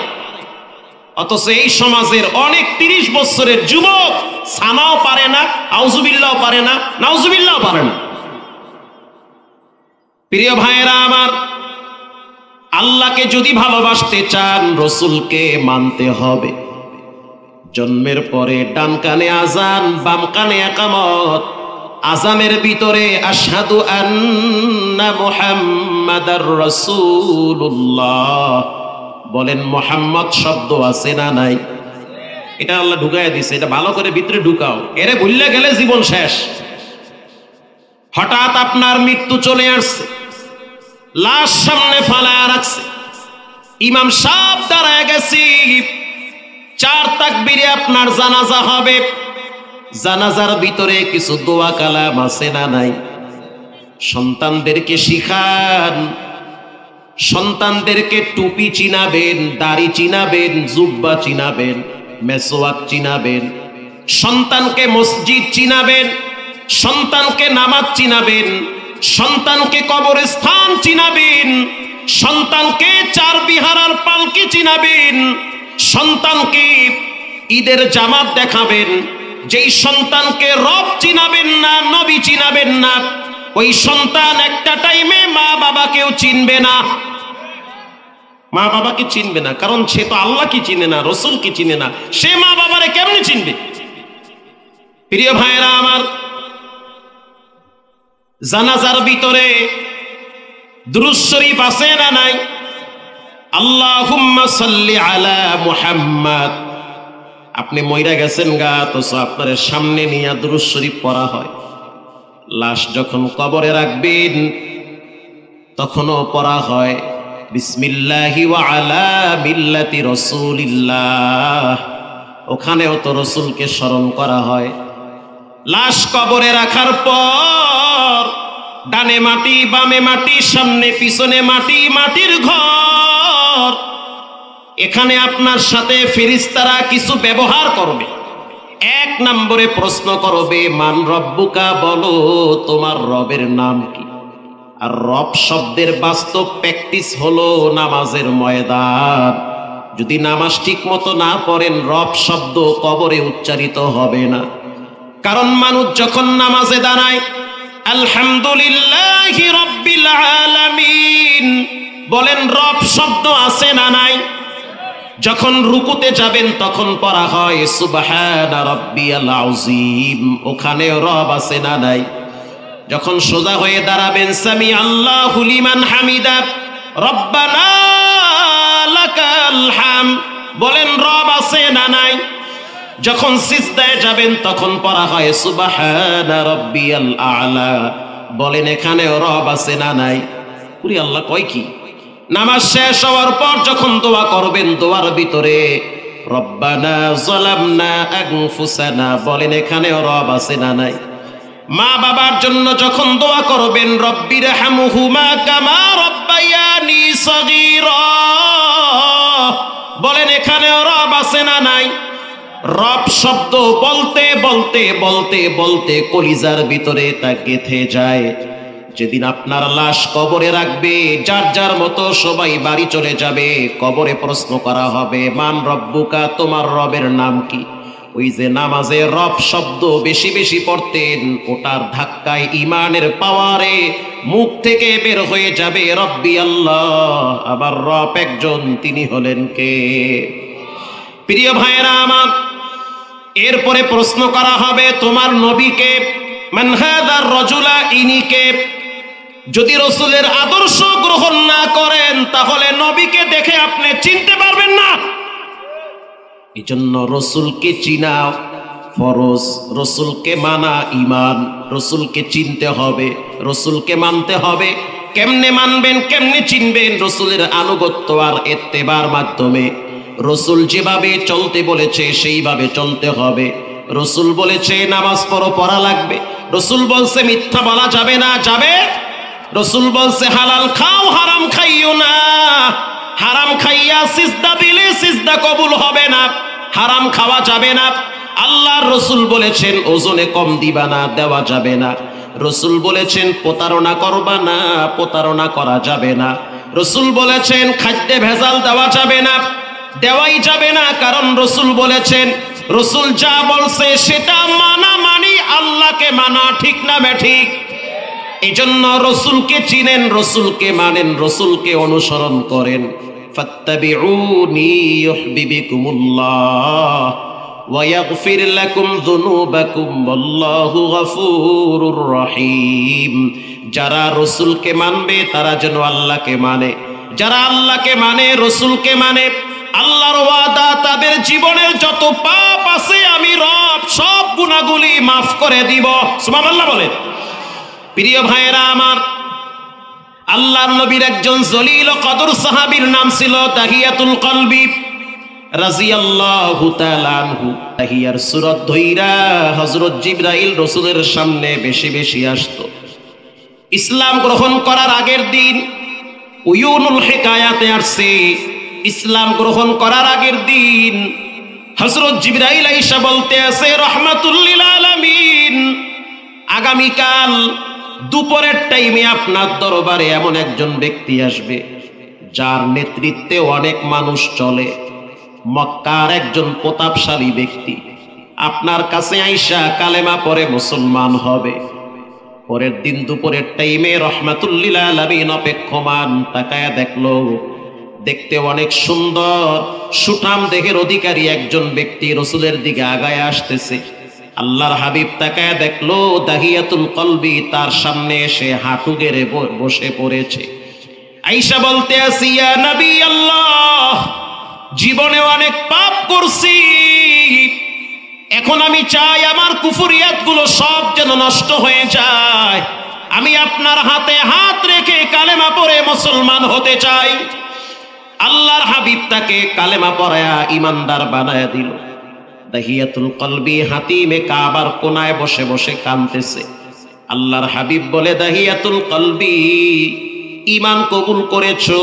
অথচ এই সমাজের অনেক 30 বছরের যুবক সানাও পারে না, আউযুবিল্লাহও পারে না, নাউযুবিল্লাহও পারে না। প্রিয় ভাইয়েরা আমার, আল্লাহকে যদি ভালোবাসতে চান, রসুলকে মানতে হবে। জন্মের পরে ডান কানে আজান, বাম কানে ইকামত। আজানের ভিতরে আশহাদু আন্না মুহাম্মাদার রাসূলুল্লাহ, বলেন মুহাম্মদ শব্দ আছে না নাই? এটা আল্লাহ ঢুকাইয়া দিছে, এটা ভালো করে ভিতরে ঢুকাও। এরে ভুললে গেলে জীবন শেষ। হঠাৎ আপনার মৃত্যু চলে আসছে, লাশ সামনে ফালায়া রাখছে, ইমাম সাহেব দাঁড়ায় গেছি, 4 তাকবীরে আপনার জানাজা হবে। জানাজার ভিতরে কিছু দোয়া কালাম আছে না নাই? সন্তানদেরকে শিখান, সন্তানদেরকে টুপি চিনাবেন, দাড়ি চিনাবেন, জুব্বা চিনাবেন। মেসওয়াক চিনাবেন, সন্তানকে মসজিদ চিনাবেন, সন্তানকে নামাজ চিনাবেন, সন্তানকে কবরস্থান চিনাবেন, সন্তানকে চার বিহারার পালকি চিনাবেন, সন্তানকে ঈদের জামাত দেখাবেন। যেই সন্তানকে রব চিনাবেন না, নবী চিনাবেন না, ওই সন্তান একটা টাইমে মা বাবাকেও চিনবে না। মা বাবাকে চিনবে না, কারণ সে তো আল্লাহকে চিনে না, রসুলকে চিনে না, সে মা বাবারে কেমনে চিনবে? প্রিয় ভাইরা আমার, জানাজার ভিতরে দুরূদ শরীফ আছে না নাই? আল্লাহুম্মা সাল্লি আলা মুহাম্মাদ। আপনি মইরা গেছেন গা, তো আপনার সামনে নিয়ে দুরূদ শরীফ পড়া হয়। লাশ যখন কবরে রাখবেন তখনও পড়া হয় বিসমিল্লাহি ওয়া আলা মিল্লাতি রাসূলিল্লাহ। ওখানেও তো রসুলকে স্মরণ করা হয়। লাশ কবরে রাখার পর ডানে মাটি, বামে মাটি, সামনে পিছনে মাটি, মাটির ঘর। এখানে আপনার সাথে ফেরেশতারা কিছু ব্যবহার করবে। এক নম্বরে প্রশ্ন করবে, মান রব্বুকা, বলো তোমার রবের নাম কি? আর রব শব্দের বাস্তব প্র্যাকটিস হলো নামাজের ময়দান। যদি নামাজ ঠিক মতো না পড়েন, রব শব্দ কবরে উচ্চারিত হবে না। কারণ মানুষ যখন নামাজে দাঁড়ায় আলহামদুলিল্লাহি রাব্বিল আলামিন বলেন, রব শব্দ আছে না নাই? যখন রুকুতে যাবেন তখন পড়া হয় সুবহানা রাব্বিয়াল আযীম, ওখানে রব আছে না নাই? যখন সোজা হয়ে দাঁড়াবেন সামি আল্লাহু লিমান হামিদা রব্বানা লাকাল হাম, বলেন রব আছে না নাই? যখন সিজদায় যাবেন তখন পড়া হয় সুবহানা রাব্বিয়াল আ'লা, বলেন এখানে রব আছে না নাই? ওরে আল্লাহ কয় কি? নামাজ শেষ হওয়ার পর যখন দোয়া করবেন, দোয়ার ভিতরে রব্বানা যালামনা আনফুসানা, বলেন এখানে রব আছে না নাই? মা বাবার জন্য যখন দোয়া করবেন রব্বিরহামহুমা কামা রব্বায়ানি সগীরা, বলেন এখানে রব আছে না নাই? রব শব্দ বলতে বলতে বলতে বলতে কলিজার ভিতরে তা গেঁথে যায়। যেদিন আপনার লাশ কবরে রাখবে, যার যার মতো সবাই বাড়ি চলে যাবে, কবরে প্রশ্ন করা হবে মান রব্বুকা, তোমার রবের নাম কি? ওই যে নামাজে রব শব্দ বেশি বেশি পড়তেন, ওটার ধাক্কায় ইমানের পাওয়ারে মুখ থেকে বের হয়ে যাবে রব্বি আল্লাহ, আবার রব একজন, তিনি হলেন কে? প্রিয় ভাইরা আমার, এরপরে প্রশ্ন করা হবে তোমার নবীকে, মান হাদার রাজুলা, ইনিকে। যদি রসুলের আদর্শ গ্রহণ না করেন তাহলে নবীকে দেখে আপনি চিনতে পারবেন না। এজন্য রসুলকে চিনা ফরজ, রসুলকে মানা ঈমান, রসুলকে চিনতে হবে, রসুলকে মানতে হবে। কেমনে মানবেন, কেমনে চিনবেন? রসুলের আনুগত্য আর ইত্তেবার মাধ্যমে। রসুল যেভাবে চলতে বলেছে সেইভাবে চলতে হবে। রসুল বলেছে নামাজ পড়ো, পড়া লাগবে। রসুল বলছে মিথ্যা বলা যাবে না, যাবে। রসুল বলছে হালাল খাও, হারাম খাইও না। হারাম খাইয়া সিজদা দিলে সিজদা কবুল হবে না, হারাম খাওয়া যাবে না। আল্লাহর রসুল বলেছেন ওজনে কম দিবা না, দেওয়া যাবে না। রসুল বলেছেন প্রতারণা করবা না, প্রতারণা করা যাবে না। রসুল বলেছেন খাদ্যে ভেজাল দেওয়া যাবে না, দেওয়াই যাবে না। কারণ রসুল বলেছেন, রসুল যা বলছে সেটা মানা মানি আল্লাহকে মানা, ঠিক না বেঠিক? এই জন্য রসুলকে চিনেন, রসুলকে মানেন, রসুলকে অনুসরণ করেন। ফাত্তাবিউনি ইউহিব্বুকুমুল্লাহ ওয়া ইয়াগফির লাকুম যুনুবাকুম ওয়াল্লাহু গফুরুর রহিম। যারা রসুলকে মানবে তারা যেন আল্লাহকে মানে, যারা আল্লাহকে মানে, রসুলকে মানে, আল্লাহর ওয়াদা তাদের জীবনের যত পাপ আছে আমি রব সব গুনাহগুলি মাফ করে দিব। সুবহানাল্লাহ বলেন। প্রিয় ভাইয়েরা আমার, আল্লাহর নবীর একজন জলিল ও কদর সাহাবীর নাম ছিল তাহিয়াতুল কলবি রাদিয়াল্লাহু তাআলা আনহু। তাহিয়ার সূরত ধইরা হযরত জিবরাইল রাসূলের সামনে বেশি বেশি আসতো। ইসলাম গ্রহণ করার আগের দিন উয়ুনুল হিকায়াতে আসছে, ইসলাম গ্রহণ করার আগের দিন হযরত জিবরাইল আইসা বলতে আছে রাহমাতুল লিল আলামিন, আগামীকাল দুপুরের টাইমে আপনার দরবারে এমন একজন ব্যক্তি আসবে যার নেতৃত্বে অনেক মানুষ চলে, মক্কার একজন প্রতাপশালী ব্যক্তি। আপনার কাছে আইসা কালেমা পড়ে মুসলমান হবে। পরের দিন দুপুরের টাইমে রাহমাতুল লিল আলামিন অপেক্ষমান তাকায়া দেখলো, দেখতে অনেক সুন্দর সুঠাম দেহের অধিকারী একজন ব্যক্তি রাসূলের দিকে আগায় আসতেছে। আল্লাহর হাবিব তাকায়া দেখলো দাহিয়াতুল কলবি তার সামনে এসে হাঁটু গেড়ে বসে পড়েছে। আয়েশা বলতে আসি, ইয়া নবী আল্লাহ, জীবনে অনেক পাপ করছি, এখন আমি চাই আমার কুফরিয়াত গুলো সব যেন নষ্ট হয়ে যায়। আমি আপনার হাতে হাত রেখে কালেমা পড়ে মুসলমান হতে চাই। আল্লাহর হাবিব তাকে কালেমা পড়ায়া ইমানদার বানায়া দিল। দাহিয়াতুল কলবি হাতিমে কাবার কোনায় বসে বসে কাঁদতেছে। আল্লাহর হাবিব বলে, দাহিয়াতুল কলবি, ঈমান কবুল করেছো,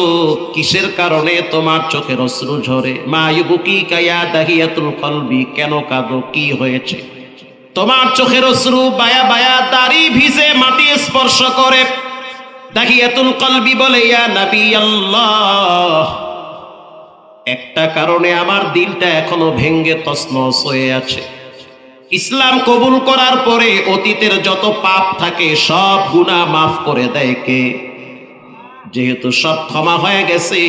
কিসের কারণে তোমার চোখের অশ্রু ঝরে? মা ইউবকিকা ইয়া দাহিয়াতুল কলবি, কেন কাঁদো, কি হয়েছে? তোমার চোখের অশ্রু বায়া বায়া দাড়ি ভিজে মাটি স্পর্শ করে। দাহিয়াতুল কলবি বলে, ইয়া নবী আল্লাহ, একটা কারণে আমার দিলটা এখনো ভেঙ্গে তছনছ হয়ে আছে। ইসলাম কবুল করার পরে অতীতের যত পাপ থাকে সব গুনাহ মাফ করে দেয় কে? যেহেতু সব ক্ষমা হয়ে গেছে,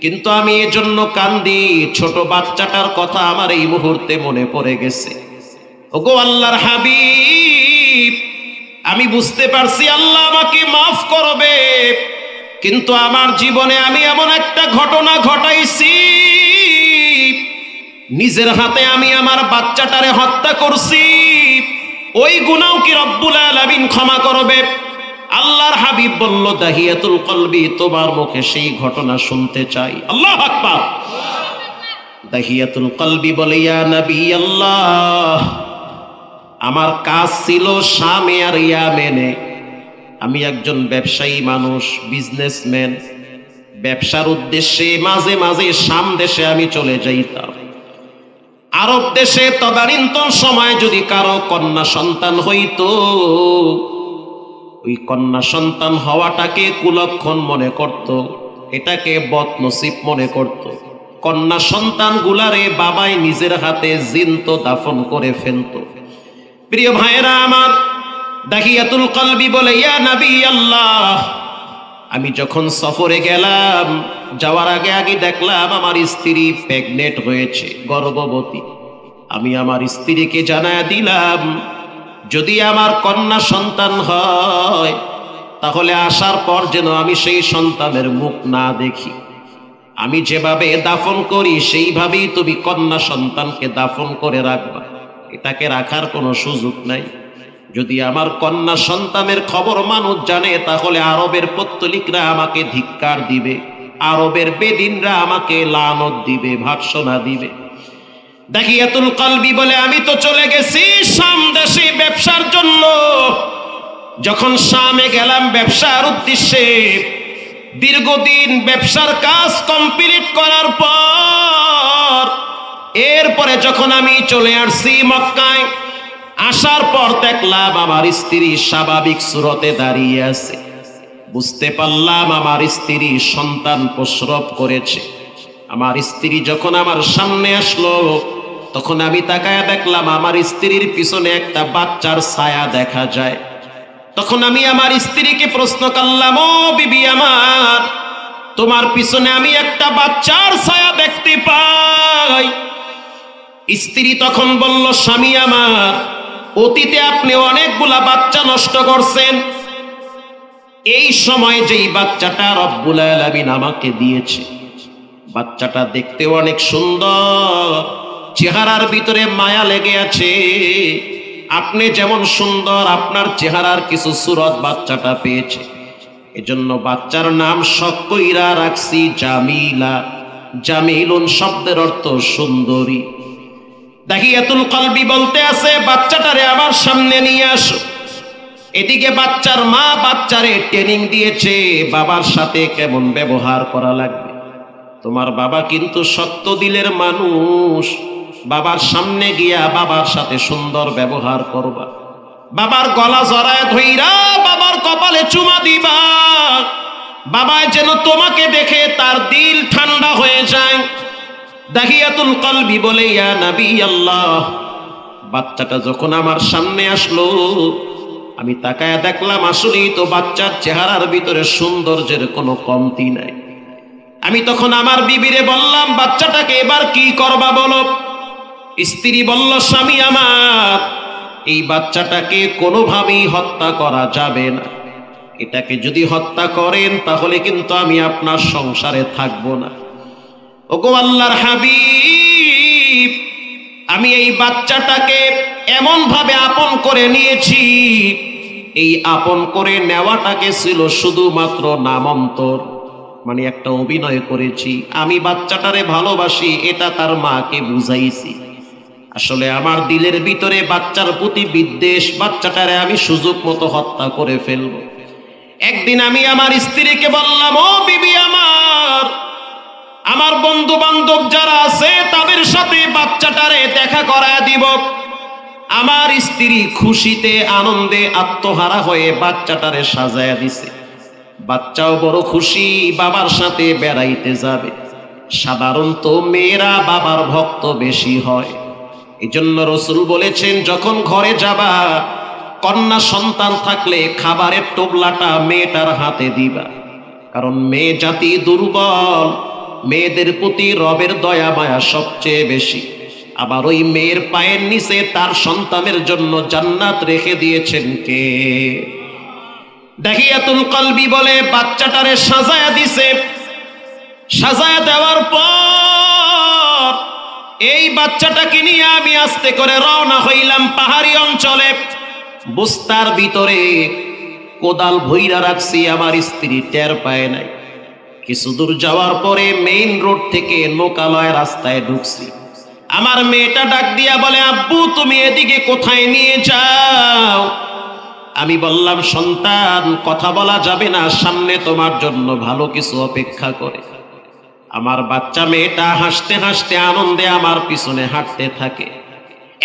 কিন্তু আমি এজন্য কান্দি, ছোট বাচ্চাটার কথা আমার এই মুহূর্তে মনে পড়ে গেছে। ওগো আল্লাহর হাবিব, আমি বুঝতে পারছি আল্লাহ আমাকে মাফ করবে, কিন্তু আমার জীবনে আমি এমন একটা ঘটনা ঘটাইছি, নিজের হাতে আমি আমার বাচ্চাটারে হত্যা করছি, ওই গুনাহ কি রব্বুল আলামিন ক্ষমা করবে? আল্লাহর হাবিব বলল, দাহিয়াতুল কলবি, তোমার মুখে সেই ঘটনা শুনতে চাই। আল্লাহু আকবার। দাহিয়াতুল কলবি বলে, ইয়া নবী আল্লাহ, আমার কাজ ছিল শামে আর ইয়ামেনে। আমি একজন ব্যবসায়ী মানুষ, বিজনেসম্যান। ব্যবসার উদ্দেশ্যে মাঝে মাঝে শাম দেশে আমি চলে যাইতাম। আরব দেশে তদানীন্তন সময় যদি কারো কন্যা সন্তান হইতো, ওই কন্যা সন্তান হওয়াটাকে কুলক্ষণ মনে করত, এটাকে বদনসিব মনে করত। কন্যা সন্তান গুলারে বাবাই নিজের হাতে জিন্ত দাফন করে ফেলত। প্রিয় ভাইয়েরা আমার, দাহিয়াতুল কলবি বলে, ইয়া নবী আল্লাহ, আমি যখন সফরে গেলাম, যাওয়ার আগে আগে দেখলাম আমার স্ত্রী প্রেগনেন্ট হয়েছে, গর্ভবতী। আমি আমার স্ত্রীকে জানায়া দিলাম, যদি আমার কন্যা সন্তান হয় তাহলে আসার পর যেন আমি সেই সন্তানের মুখ না দেখি। আমি যেভাবে দাফন করি সেইভাবেই তুমি কন্যা সন্তানকে দাফন করে রাখবা, এটাকে রাখার কোনো সুযোগ নাই। যদি আমার কন্যা সন্তানের খবর মানুষ জানে তাহলে আরবের পত্তলিকরা আমাকে ধিক্কার দিবে, আরবের বেদিনরা আমাকে লানত দিবে, ভর্ৎসনা দিবে। দাহিয়াতুল কলবি বলে, আমি তো চলে গেছি শাম দেশে ব্যবসার জন্য। যখন শামে গেলাম ব্যবসার উদ্দেশ্যে, দীর্ঘদিন ব্যবসার কাজ কমপ্লিট করার পর এরপরে যখন আমি চলে আসছি মক্কায়, আসার পর দেখলাম আমার স্ত্রী স্বাভাবিক সুরতে দাঁড়িয়ে আছে। বুঝতে পারলাম আমার স্ত্রী সন্তান প্রসব করেছে। আমার স্ত্রী যখন আমার সামনে আসলো, তখন আমি তাকায়া দেখলাম আমার স্ত্রীর পিছনে একটা বাচ্চার ছায়া দেখা যায়। তখন আমি আমার স্ত্রীকে প্রশ্ন করলাম, ও বিবি আমার, তোমার পিছনে আমি একটা বাচ্চার ছায়া দেখতে পাই। স্ত্রী তখন বলল, স্বামী আমার, অতীতে আপনি অনেকগুলা বাচ্চা নষ্ট করছেন, এই সময় যেই বাচ্চাটা রব্বুল আলামিন আমাকে দিয়েছে, বাচ্চাটা দেখতে অনেক সুন্দর, চেহারার ভিতরে মায়া লেগে আছে। আপনি যেমন সুন্দর, আপনার চেহারার কিছু সুরত বাচ্চাটা পেয়েছে, এজন্য বাচ্চার নাম শখ কইরা রাখছি জামিলা। জামিলুন শব্দের অর্থ সুন্দরী। দাহিয়াতুল কলবি বলতে আছে, বাচ্চাটারে আমার সামনে নিয়ে আসো। এদিকে বাচ্চার মা বাচ্চারে ট্রেনিং দিয়েছে বাবার সাথে কেমন ব্যবহার করা লাগবে। তোমার বাবা কিন্তু সত্য দিলের মানুষ, বাবার সামনে গিয়া বাবার সাথে সুন্দর ব্যবহার করবা, বাবার গলা জড়ায় ধইরা বাবার কপালে চুমা দিবা, বাবা যেন তোমাকে দেখে তার দিল ঠান্ডা হয়ে যায়। দাহিয়াতুল কলবি বলে, ইয়া নবী আল্লাহ, বাচ্চাটা যখন আমার সামনে আসলো আমি তাকায়া দেখলাম আসলেই তো বাচ্চার চেহারার ভিতরে সৌন্দর্যের কোনো কমতি নাই। আমি তখন আমার বিবিরে বললাম, বাচ্চাটাকে এবার কি করবা বলো? স্ত্রী বলল, স্বামী আমার, এই বাচ্চাটাকে কোনোভাবেই হত্যা করা যাবে না, এটাকে যদি হত্যা করেন তাহলে কিন্তু আমি আপনার সংসারে থাকবো না। ওগো আল্লাহর হাবিব, আমি এই বাচ্চাটাকে এমন ভাবে আপন করে নিয়েছি, এই আপন করে নেওয়াটাকে ছিল শুধুমাত্র নামান্তর, মানে একটা অভিনয় করেছি। আমি বাচ্চাটারে ভালোবাসি এটা তার মাকে বুঝাইছি, আসলে আমার দিলের ভিতরে বাচ্চার প্রতি বিদ্বেষ, বাচ্চাটারে আমি সুযোগ মতো হত্যা করে ফেলব। একদিন আমি আমার স্ত্রীকে বললাম, ও বিবি আমার বন্ধু বান্ধব যারা আছে তাদের সাথে বাচ্চাটারে দেখা করায় দিব। আমার স্ত্রী খুশিতে আনন্দে আত্মহারা হয়ে বাচ্চাটারে সাজায়া দিছে। বাচ্চাও বড় খুশি, বাবার সাথে বেড়াইতে যাবে। সাধারণত মেয়েরা বাবার ভক্ত বেশি হয়, এজন্য রাসূল বলেছেন, যখন ঘরে যাবা কন্যা সন্তান থাকলে খাবারের টোপলাটা মেয়েটার হাতে দিবা, কারণ মেয়ে জাতি দুর্বল, মেয়েদের প্রতি রবের দয়া মায়া সবচেয়ে বেশি। আবার ওই মেয়ের পায়ের নিচে তার সন্তানের জন্য জান্নাত রেখে দিয়েছেন কে? দাহিয়াতুল কলবি বলে, বাচ্চাটারে সাজায়া দিছে। সাজায়া দেওয়ার পর এই বাচ্চাটাকে নিয়ে আমি আস্তে করে রওনা হইলাম পাহাড়ি অঞ্চলে। বস্তার ভিতরে কোদাল ভইরা রাখছি, আমার স্ত্রী টের পায় নাই। কিছু দূর যাওয়ার পরে মেইন রোড থেকে লোকালয় রাস্তায় ঢুকছি। আমার মেয়েটা ডাক দিয়া বলে, আব্বু তুমি এদিকে কোথায় নিয়ে যাও? আমি বললাম, সন্তান কথা বলা যাবে না, সামনে তোমার জন্য ভালো কিছু অপেক্ষা করে। আমার বাচ্চা মেয়েটা হাসতে হাসতে আনন্দে আমার পিছনে হাঁটতে থাকে।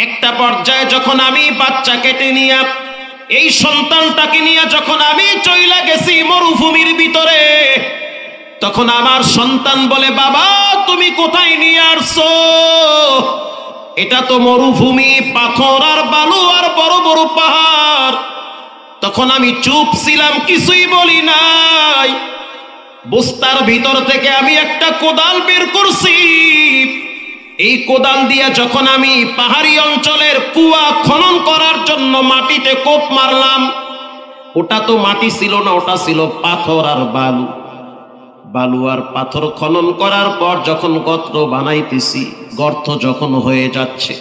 একটা পর্যায়ে যখন আমি বাচ্চা কেটে নিয়ে, এই সন্তানটাকে নিয়ে যখন আমি চইলা গেছি মরুভূমির ভিতরে, তখন আমার সন্তান বলে, বাবা তুমি কোথায় নিয়ে আসছো? এটা তো মরুভূমি, পাথর আর বালু আর বড় বড় পাহাড়। তখন আমি চুপ ছিলাম, কিছুই বলি নাই। বস্তার ভিতর থেকে আমি একটা কোদাল বের করছি। এই কোদাল দিয়ে যখন আমি পাহাড়ি অঞ্চলের কুয়া খনন করার জন্য মাটিতে কোপ মারলাম, ওটা তো মাটি ছিল না, ওটা ছিল পাথর আর বালু। বালু আর পাথর খনন করার পর যখন গর্ত বানাইতেছি, গর্ত যখন হয়ে যাচ্ছে,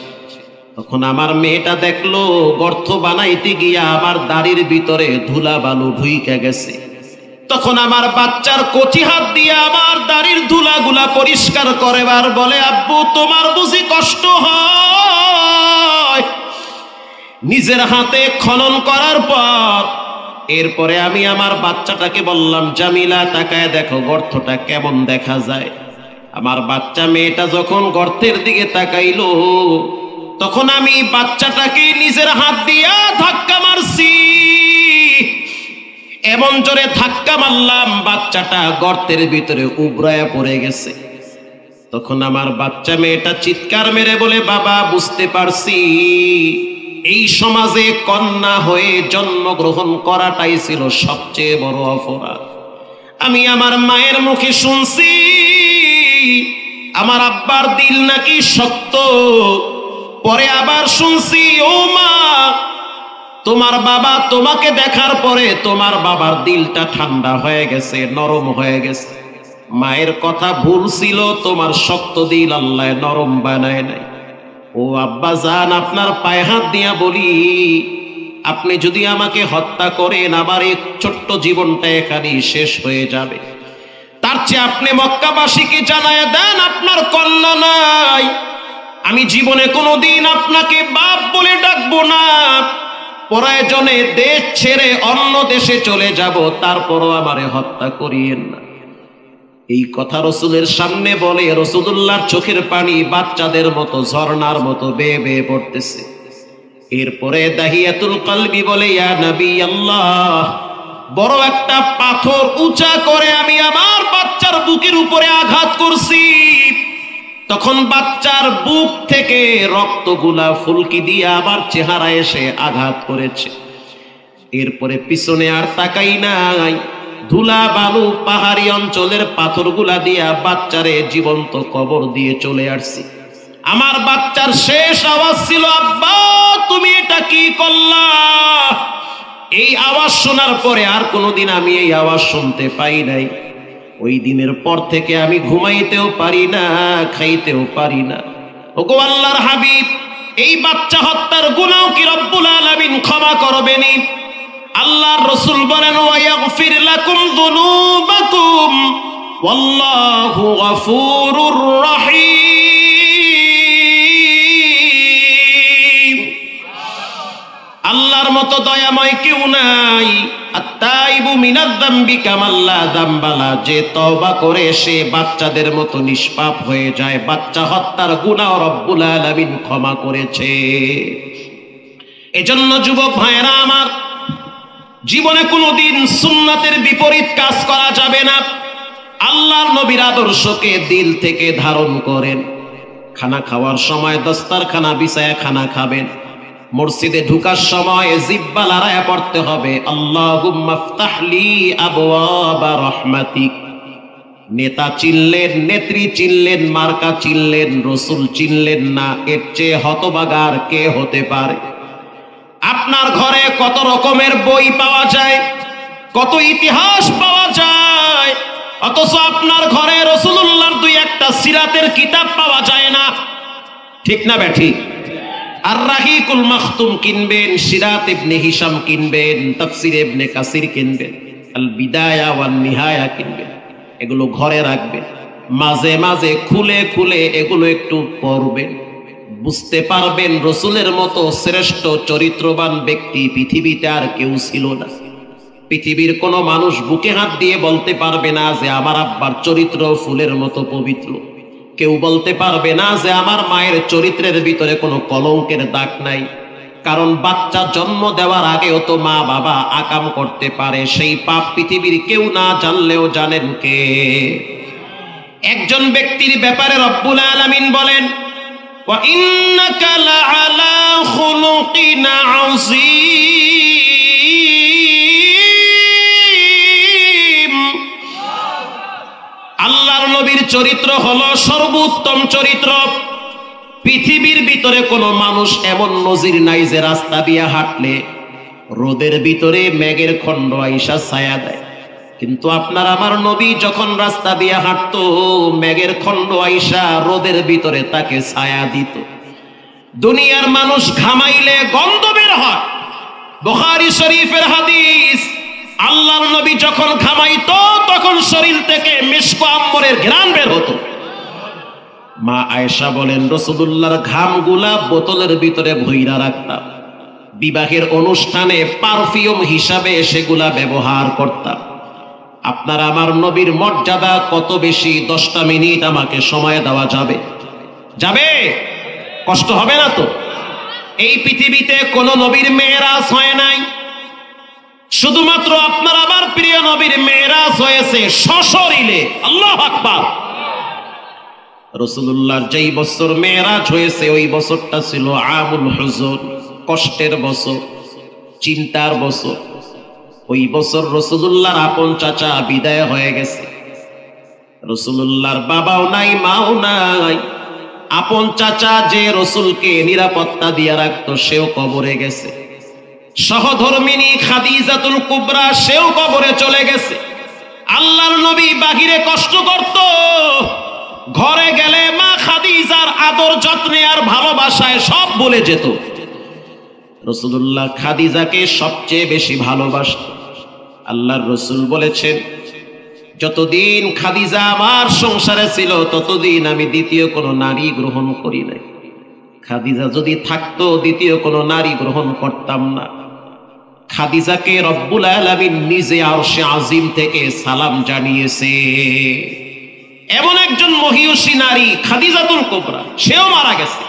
তখন আমার মেয়েটা দেখলো গর্ত বানাইতে গিয়া আমার দাড়ির ভিতরে ধুলা বালু ঢুইকে গেছে। তখন আমার বাচ্চার কচি হাত দিয়ে আমার দাড়ির ধুলাগুলা পরিষ্কার করেবার বলে, আব্বু তোমার বুঝি কষ্ট হয়? নিজের হাতে খনন করার পর এরপরে আমি আমার বাচ্চাটাকে বললাম, জামিলা তাকায় দেখো গর্তটা কেমন দেখা যায়। আমার বাচ্চা মেয়েটা যখন গর্তের দিকে তাকাইলো, তখন আমি বাচ্চাটাকে নিজের হাত দিয়া ধাক্কা মারছি। এমন জোরে ধাক্কা মারলাম, বাচ্চাটা গর্তের ভিতরে উবড়ায়া পড়ে গেছে। তখন আমার বাচ্চা মেয়েটা চিৎকার মেরে বলে, বাবা বুঝতে পারছি এই সমাজে কন্যা হয়ে জন্মগ্রহণ করাটাই ছিল সবচেয়ে বড় অপরাধ। আমি আমার মায়ের মুখে শুনছি আমার আব্বার দিল নাকি শক্ত। পরে আবার শুনছি, ও মা তোমার বাবা তোমাকে দেখার পরে তোমার বাবার দিলটা ঠান্ডা হয়ে গেছে, নরম হয়ে গেছে। মায়ের কথা ভুল ছিল, তোমার শক্ত দিল আল্লাহ নরম বানায় নাই। ও আব্বা জান, আপনার পায়ে হাত দিয়া বলি, আপনি যদি আমাকে হত্যা করেন আমার এই ছোট্ট জীবনটা এখানেই শেষ হয়ে যাবে। তার চেয়ে আপনি মক্কাবাসীকে জানায় দেন আপনার কন্যা নাই। আমি জীবনে কোনোদিন আপনাকে বাপ বলে ডাকবো না। প্রয়োজনে দেশ ছেড়ে অন্য দেশে চলে যাব, তারপরও আমারে হত্যা করিয়েন না। এই কথা রসুলের সামনে বলে রাসূলুল্লাহর চোখের পানি বাচ্চাদের মতো ঝর্ণার মতো বেয়ে বেয়ে পড়তেছে। এরপরে দাহিয়াতুল কলবি বলে, ইয়া নবী আল্লাহ, বড় একটা পাথর উঁচা করে আমি আমার বাচ্চার বুকের উপরে আঘাত করছি, তখন বাচ্চার বুক থেকে রক্তগুলা ফুলকি দিয়ে আবার চেহারা এসে আঘাত করেছে। এরপরে পিছনে আর তাকাই নাই, ধুলা বালু পাহাড়ি অঞ্চলের পাথরগুলা দিয়া বাচ্চারে জীবন্ত কবর দিয়ে চলে আসছি। আমার বাচ্চার শেষ আওয়াজ ছিল, আব্বা তুমি এটা কি করলা? এই আওয়াজ শোনার পরে আর কোনোদিন আমি এই আওয়াজ শুনতে পাই নাই। ওই দিনের পর থেকে আমি ঘুমাইতেও পারি না, খাইতেও পারি না। ওগো আল্লাহর হাবিব, এই বাচ্চা হত্যার গুনাহ কি রব্বুল আলামিন ক্ষমা করবেনি? আল্লাহর রাসূল বলেন, ওয়া ইয়াগফির লাকুম যুনুবাকুম ওয়াল্লাহু গফুরুর রহিম। আল্লাহর মতো দয়াময় কেউ নাই। আত-তাইবু মিনায যামবি কামান লা যামবা লা, যে তওবা করে সে বাচ্চাদের মতো নিষ্পাপ হয়ে যায়। বাচ্চা হত্যার গুনাহ রব্বুল আলামিন ক্ষমা করেছে। এজন্য যুবক ভাইরা আমার, জীবনে কোনোদিন সুন্নাতের বিপরীত কাজ করা যাবে না। আল্লাহর নবীর আদর্শকে দিল থেকে ধারণ করেন। খানা খাওয়ার সময় দস্তারখানা বিছায়া খানা খাবেন। মসজিদে ঢুকার সময় জিহ্বা লড়াইয়া পড়তে হবে, আল্লাহুম্মা ইফতাহলি আবওয়াবা রাহমাতিক। নেতা চিনলেন, নেত্রী চিনলেন, মার্কা চিনলেন, রাসূল চিনলেন না, এর চেয়ে হতভাগার কে হতে পারে? আপনার ঘরে কত রকমের বই পাওয়া যায়, কত ইতিহাস পাওয়া যায়, অথচ আপনার ঘরে রাসূলুল্লাহর দুই একটা সিরাতের কিতাব পাওয়া যায় না। ঠিক না ব্যাঠিক? আর রাহিকুল মাখতুম কিনবেন, সিরাত ইবনে হিশাম কিনবেন, তাফসির ইবনে কাসির কিনবেন, আল বিদায়া ওয়ান নিহায়া কিনবেন। এগুলো ঘরে রাখবেন, মাঝে মাঝে খুলে খুলে এগুলো একটু পড়বেন। বুঝতে পারবেন রাসূলের মতো শ্রেষ্ঠ চরিত্রবান ব্যক্তি পৃথিবীতে আর কেউ ছিল না। পৃথিবীর কোনো মানুষ বুকে হাত দিয়ে বলতে পারবে না যে আমার আব্বার চরিত্র ফুলের মতো পবিত্র। কেউ বলতে পারবে না যে আমার মায়ের চরিত্রের ভিতরে কোনো কলঙ্কের দাগ নাই। কারণ বাচ্চা জন্ম দেওয়ার আগেও তো মা বাবা আকাম করতে পারে, সেই পাপ পৃথিবীর কেউ না জানলেও জানেন কে? একজন ব্যক্তির ব্যাপারে রব্বুল আলামিন বলেন, ওয়া ইন্নাকা লাআলা খুলুকিন আযীম। আল্লাহর নবীর চরিত্র হলো সর্বোত্তম চরিত্র। পৃথিবীর ভিতরে কোনো মানুষ এমন নজির নাই যে রাস্তা দিয়ে হাঁটলে রোদের ভিতরে মেঘের খণ্ড আইসা ছায়া দেয়। কিন্তু আপনার আমার নবী যখন রাস্তা দিয়ে হাঁটতো, মেঘের খণ্ড আইসা রোদের ভিতরে তাকে ছায়া দিত। দুনিয়ার মানুষ ঘামাইলে গন্ধ বের হয়, বুখারী শরীফের হাদিস। আল্লাহর নবী যখন ঘামাইতো তখন শরীর থেকে মিশক আম্বরের ঘ্রাণ বের হতো। মা আয়েশা বলেন, রাসূলুল্লাহর ঘামগুলা বোতলের ভিতরে ভইরা রাখতাম, বিবাহের অনুষ্ঠানে পারফিউম হিসাবে সেগুলা ব্যবহার করতাম। আপনার আমার নবীর মর্যাদা কত বেশি! 10টা মিনিট আমাকে সময় দেওয়া যাবে? যাবে? কষ্ট হবে না তো? এই পৃথিবীতে কোন নবীর মেরাজ হয় নাই, শুধুমাত্র আপনার আমার প্রিয় নবীর মেরাজ হয়েছে সশরীরে। আল্লাহু আকবার। রাসূলুল্লাহর যেই বছর মেরাজ হয়েছে ওই বছরটা ছিল আমুল হুজুন, কষ্টের বছর, চিন্তার বছর। ওই বছর রাসূলুল্লাহর আপন চাচা বিদায় হয়ে গেছে। রাসূলুল্লাহর বাবাও নাই, মাও নাই। আপন চাচা যে রাসূলকে নিরাপত্তা দিয়ে রাখতো সেও কবরে গেছে। সহধর্মিনী খাদিজাতুল কুবরা সেও কবরে চলে গেছে। আল্লাহর নবী বাহিরে কষ্ট করত, ঘরে গেলে মা খাদিজার আদর যত্নে আর ভালোবাসায় সব ভুলে যেত। রাসূলুল্লাহ খাদিজাকে সবচেয়ে বেশি ভালোবাসত। আল্লাহর রাসূল বলেছেন, যতদিন খাদিজা আমার সংসারে ছিল ততদিন আমি দ্বিতীয় কোনো নারী গ্রহণ করি নাই। খাদিজা যদি থাকতো দ্বিতীয় কোনো নারী গ্রহণ করতাম না। খাদিজাকে রব্বুল আলামিন নিজে আরশে আজিম থেকে সালাম জানিয়েছে। এমন একজন মহিয়সী নারী খাদিজাতুল কুবরা, সেও মারা গেছে।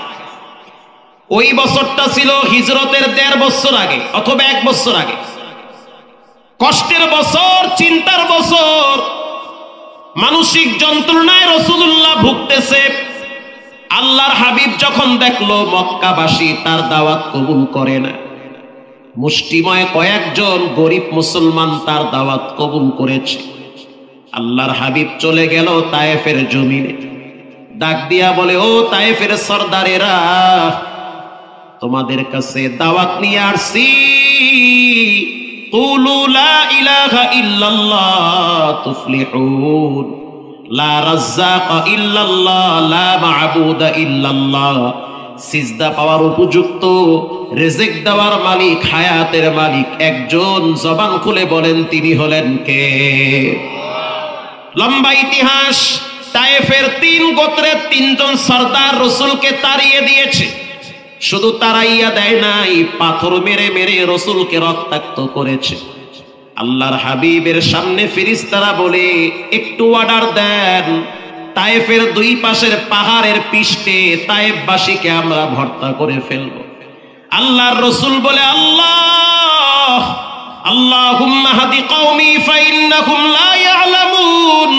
ওই বছরটা ছিল হিজরতের 1.5 বছর আগে অথবা 1 বছর আগে। কষ্টের বছর, চিন্তার বছর, মানসিক যন্ত্রণায় রাসূলুল্লাহ ভুগতেছে। আল্লাহর হাবিব যখন দেখলো মক্কাবাসী তার দাওয়াত কবুল করে না, মুষ্টিময় কয়েকজন গরিব মুসলমান তার দাওয়াত কবুল করেছে, আল্লাহর হাবিব চলে গেল তায়েফের জমিনে। ডাক দিয়া বলে, ও তায়েফের সরদারেরা, তোমাদের কাছে দাওয়াত নিয়ে আসছি। কুলু লা ইলাহা ইল্লাল্লাহ তুফলিহুন, লা রাজ্জাকা ইল্লাল্লাহ, লা মা'বুদা ইল্লাল্লাহ। সিজদা পাওয়ার উপযুক্ত, রিজিক দেওয়ার মালিক, হায়াতের মালিক একজন, জবান খুলে বলেন তিনি হলেন কে? লম্বা ইতিহাস। তায়েফের 3 গোত্রের 3 জন সরদার রাসূলকে তাড়িয়ে দিয়েছে। শুধু তাড়াইয়া দেয় নাই, পাথর মেরে মেরে রাসূলকে রক্তাক্ত করেছে। আল্লাহর হাবিবের সামনে ফেরেশতারা বলে, একটু অর্ডার দেন, তায়েফের 2 পাশের পাহাড়ের পৃষ্ঠে তায়েফবাসীকে আমরা ভর্তা করে ফেলব। আল্লাহর রাসূল বলে, আল্লাহ আল্লাহুম্মা হাদি কওমি ফাইন্নাহুম লা ইয়ালামুন।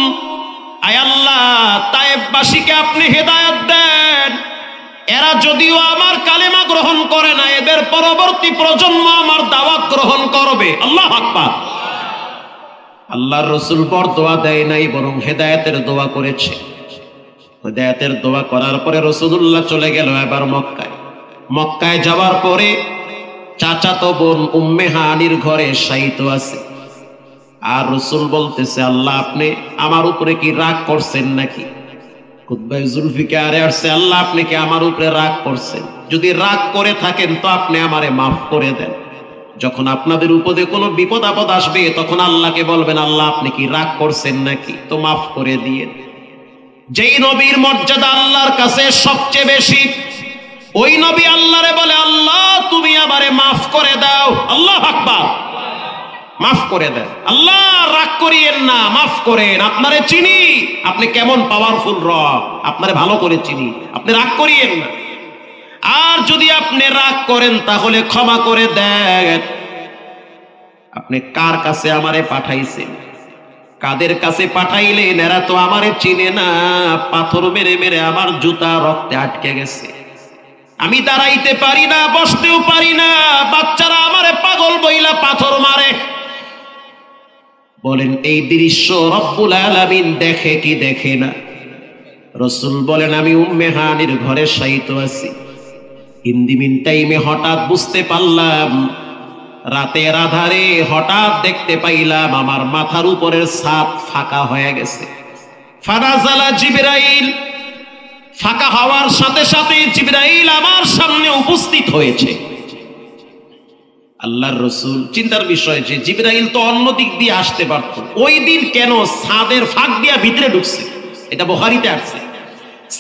আয় আল্লাহ, তায়েফবাসীকে আপনি হেদায়েত দেন। এরা যদিও আমার কালেমা গ্রহণ করে না, এদের পরবর্তী প্রজন্ম আমার দাওয়াত গ্রহণ করবে। আল্লাহু আকবার। আল্লাহর রাসূল বরদোয়া দেয় নাই, বরং হেদায়েতের দোয়া করেছে। হেদায়েতের দোয়া করার পরে রাসূলুল্লাহ চলে গেল এবার মক্কায়। মক্কায় যাওয়ার পরে চাচাতো বোন উম্মে হানির ঘরে শায়িত আছে। আর রাসূল বলতেছে, আল্লাহ আপনি আমার উপরে কি রাগ করছেন নাকি? খুতবায়ে জুলফিকারে আসছে, আল্লাহ আপনি কি আমার উপরে রাগ করছেন? যদি রাগ করে থাকেন তো আপনি আমারে মাফ করে দেন। যখন আপনাদের উপরে কোনো বিপদ আপদ আসবে তখন আল্লাহকে বলবেন, আল্লাহ আপনি কি রাগ করছেন নাকি, তো মাফ করে দিয়ে। যেই নবীর মর্যাদা আল্লাহর কাছে সবচেয়ে বেশি, ওই নবী আল্লাহরে বলে, আল্লাহ তুমি আমারে মাফ করে দাও। আল্লাহু আকবার। মাফ করে দেন, আল্লাহ রাগ করিয়েন না, মাফ করেন। আপনারে চিনি, আপনি কেমন পাওয়ারফুল রব, আপনারে ভালো করে চিনি, আপনি রাগ করিয়েন না। আর যদি আপনি রাগ করেন তাহলে ক্ষমা করে দেন। আপনি কার কাছে আমারে পাঠাইছেন, কাদের কাছে পাঠাইলেন? এরা তো আমারে চিনে না, পাথর মেরে মেরে আমার জুতা রক্তে আটকে গেছে, আমি দাঁড়াইতে পারি না, বসতেও পারি না, বাচ্চারা আমারে পাগল বইলা পাথর মারে। বলেন এই দৃশ্য রব্বুল আলামিন দেখে কি দেখে না? রাসূল বলেন, আমি উম্মে হানির ঘরে শায়িত আছি। ইন দি মিন টাইমে হঠাৎ বুঝতে পারলাম, রাতের আধারে হঠাৎ দেখতে পাইলাম আমার মাথার উপরের ছাদ ফাঁকা হয়ে গেছে। ফানাজালা জিবরাইল, ফাঁকা হওয়ার সাথে সাথে জিবরাইল আমার সামনে উপস্থিত হয়েছে। আল্লাহর রাসূল চিন্তার বিষয় যে জিবরাইল তো অন্য দিক দিয়ে আসতে পারত, ওই দিন কেন ছাদের ফাঁক দিয়া ভিতরে ঢুকছে? এটা বুখারীতে আছে,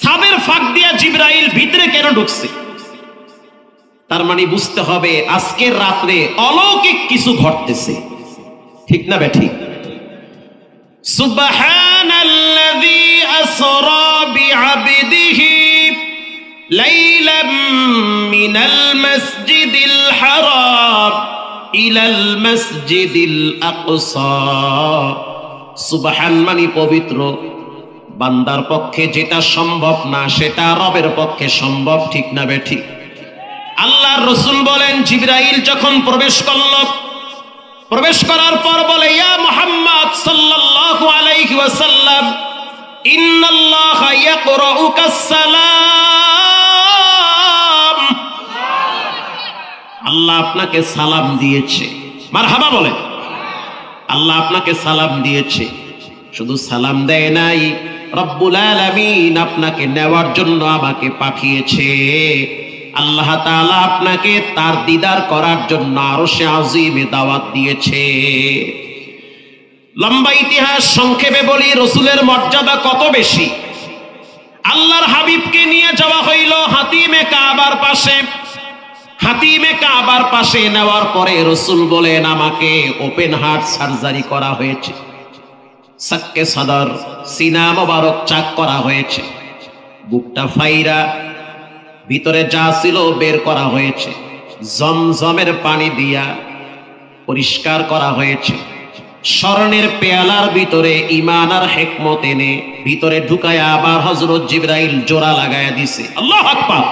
ছাদের ফাঁক দিয়া জিবরাইল ভিতরে কেন ঢুকছে? তার মানে বুঝতে হবে আজকের রাতে অলৌকিক কিছু ঘটতেছে, ঠিক না বেঠিক? সুবহানাল্লাযী আসরা বিআবদিহি লাইলাম মিনাল মাসজিদিল হারাম ইলাল মাসজিদিল আকসা। সুবহান মানে পবিত্র, বান্দার পক্ষে যেটা সম্ভব না সেটা রবের পক্ষে সম্ভব, ঠিক না বেঠিক? আল্লাহর রাসূল বলেন, জিবরাইল যখন প্রবেশ করল, প্রবেশ করার পর বলে, ইয়া মুহাম্মদ সাল্লাল্লাহু আলাইহি ওয়াসাল্লাম, ইন্নাল্লাহা ইয়াকরাউকাস সালাম। আল্লাহ আপনাকে সালাম দিয়েছে। মারহাবা বলেন। আল্লাহ আপনাকে সালাম দিয়েছে। শুধু সালাম দেয় নাই, রব্বুল আলামিন আপনাকে নেওয়ার জন্য আমাকে পাঠিয়েছে। আল্লাহ তাআলা আপনাকে তার দিদার করার জন্য আরশে আজিমে দাওয়াত দিয়েছে। লম্বা ইতিহাস সংক্ষেপে বলি, রাসূলের মর্যাদা কত বেশি। আল্লাহর হাবিবকে নিয়ে যাওয়া হইল হাতিমে কাবার পাশে। হাতিমে কাবার পাশে নেওয়ার পরে রাসূল বলেন, আমাকে ওপেন হার্ট সার্জারি করা হয়েছে। সাক্কে সাদর, সিনা মোবারক চাক করা হয়েছে, বুকটা ফাইরা ভিতরে যা ছিল বের করা হয়েছে, জমজমের পানি দিয়া পরিষ্কার করা হয়েছে। স্বর্ণের পেয়ালার ভিতরে ঈমান আর হিকমত এনে ভিতরে ঢুকায়া আবার হযরত জিবরাইল জোড়া লাগায়া দিছে। আল্লাহু আকবার।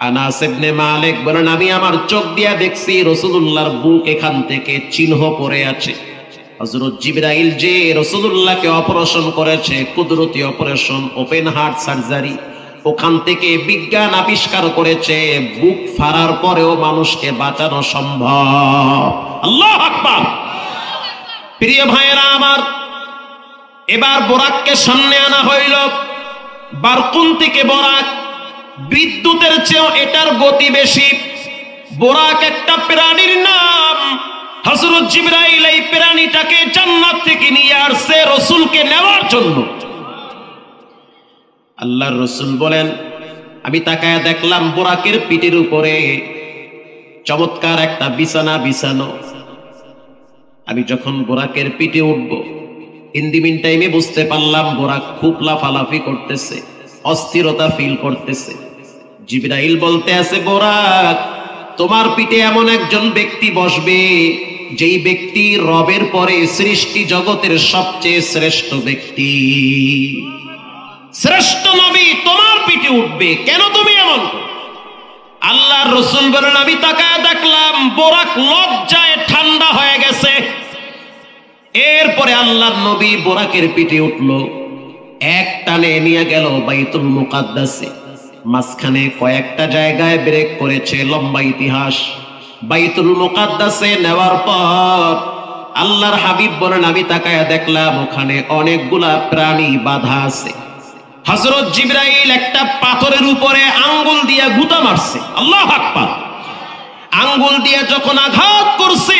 আনাস ইবনে মালিক বলেন, আমি আমার চোখ দিয়া দেখছি রাসূলুল্লাহর বুক এখান থেকে চিহ্ন পড়ে আছে। হযরত জিবরাইল যে রাসূলুল্লাহকে অপারেশন করেছে, কুদরতি অপারেশন, ওপেন হার্ট সার্জারি, ওখান থেকে বিজ্ঞান আবিষ্কার করেছে বুক ফাড়ার পরেও মানুষকে বাঁচানো সম্ভব। আল্লাহু আকবার। প্রিয় ভাইয়েরা আমার, এবার বোরাককে সামনে আনা হইল। বারকুন থেকে বোরাক, বিদ্যুতের চেয়েও এটার গতি বেশি। বোরাক একটা প্রাণীর নাম। হযরত জিবরাইল এই প্রাণীটাকে জান্নাত থেকে নিয়ে আসছে রাসূলকে নেওয়ার জন্য। আল্লাহর রাসূল বলেন, আমি তাকায়া দেখলাম বোরাকের পিঠের উপরে চমৎকার একটা বিছানা বিছানো। আমি যখন বোরাকের পিঠে উঠবো, ইন দি মিন টাইমে বুঝতে পারলাম বোরাক খুব লাফালাফি করতেছে, অস্থিরতা ফিল করতেছে। জিবরাইল বলতে আছে, বোরাক, তোমার পিঠে এমন একজন ব্যক্তি বসবে যেই ব্যক্তি রবের পরে সৃষ্টি জগতের সবচেয়ে শ্রেষ্ঠ ব্যক্তি, শ্রেষ্ঠ নবী তোমার পিঠে উঠবে। কেন তুমি এমন? আল্লাহর রাসূল বলেন, আমি তাকায় দেখলাম বোরাক লজ্জায় ঠান্ডা হয়ে গেছে। এরপরে আল্লাহর নবী বোরাকের পিঠে উঠলো, এক টানে নিয়ে গেল বাইতুল মুকাদ্দাসে। মাঝখানে কয়েকটা জায়গায় ব্রেক করেছে, লম্বা ইতিহাস। বাইতুল মুকাদ্দাসে নেওয়ার পর আল্লাহর হাবিব বলেন, আমি তাকায় দেখলাম ওখানে অনেকগুলা প্রাণী বাঁধা আছে। হযরত জিবরাইল একটা পাথরের উপরে আঙ্গুল দিয়ে গুতা মারছে। আল্লাহু আকবার। আঙ্গুল দিয়ে যখন আঘাত করছে,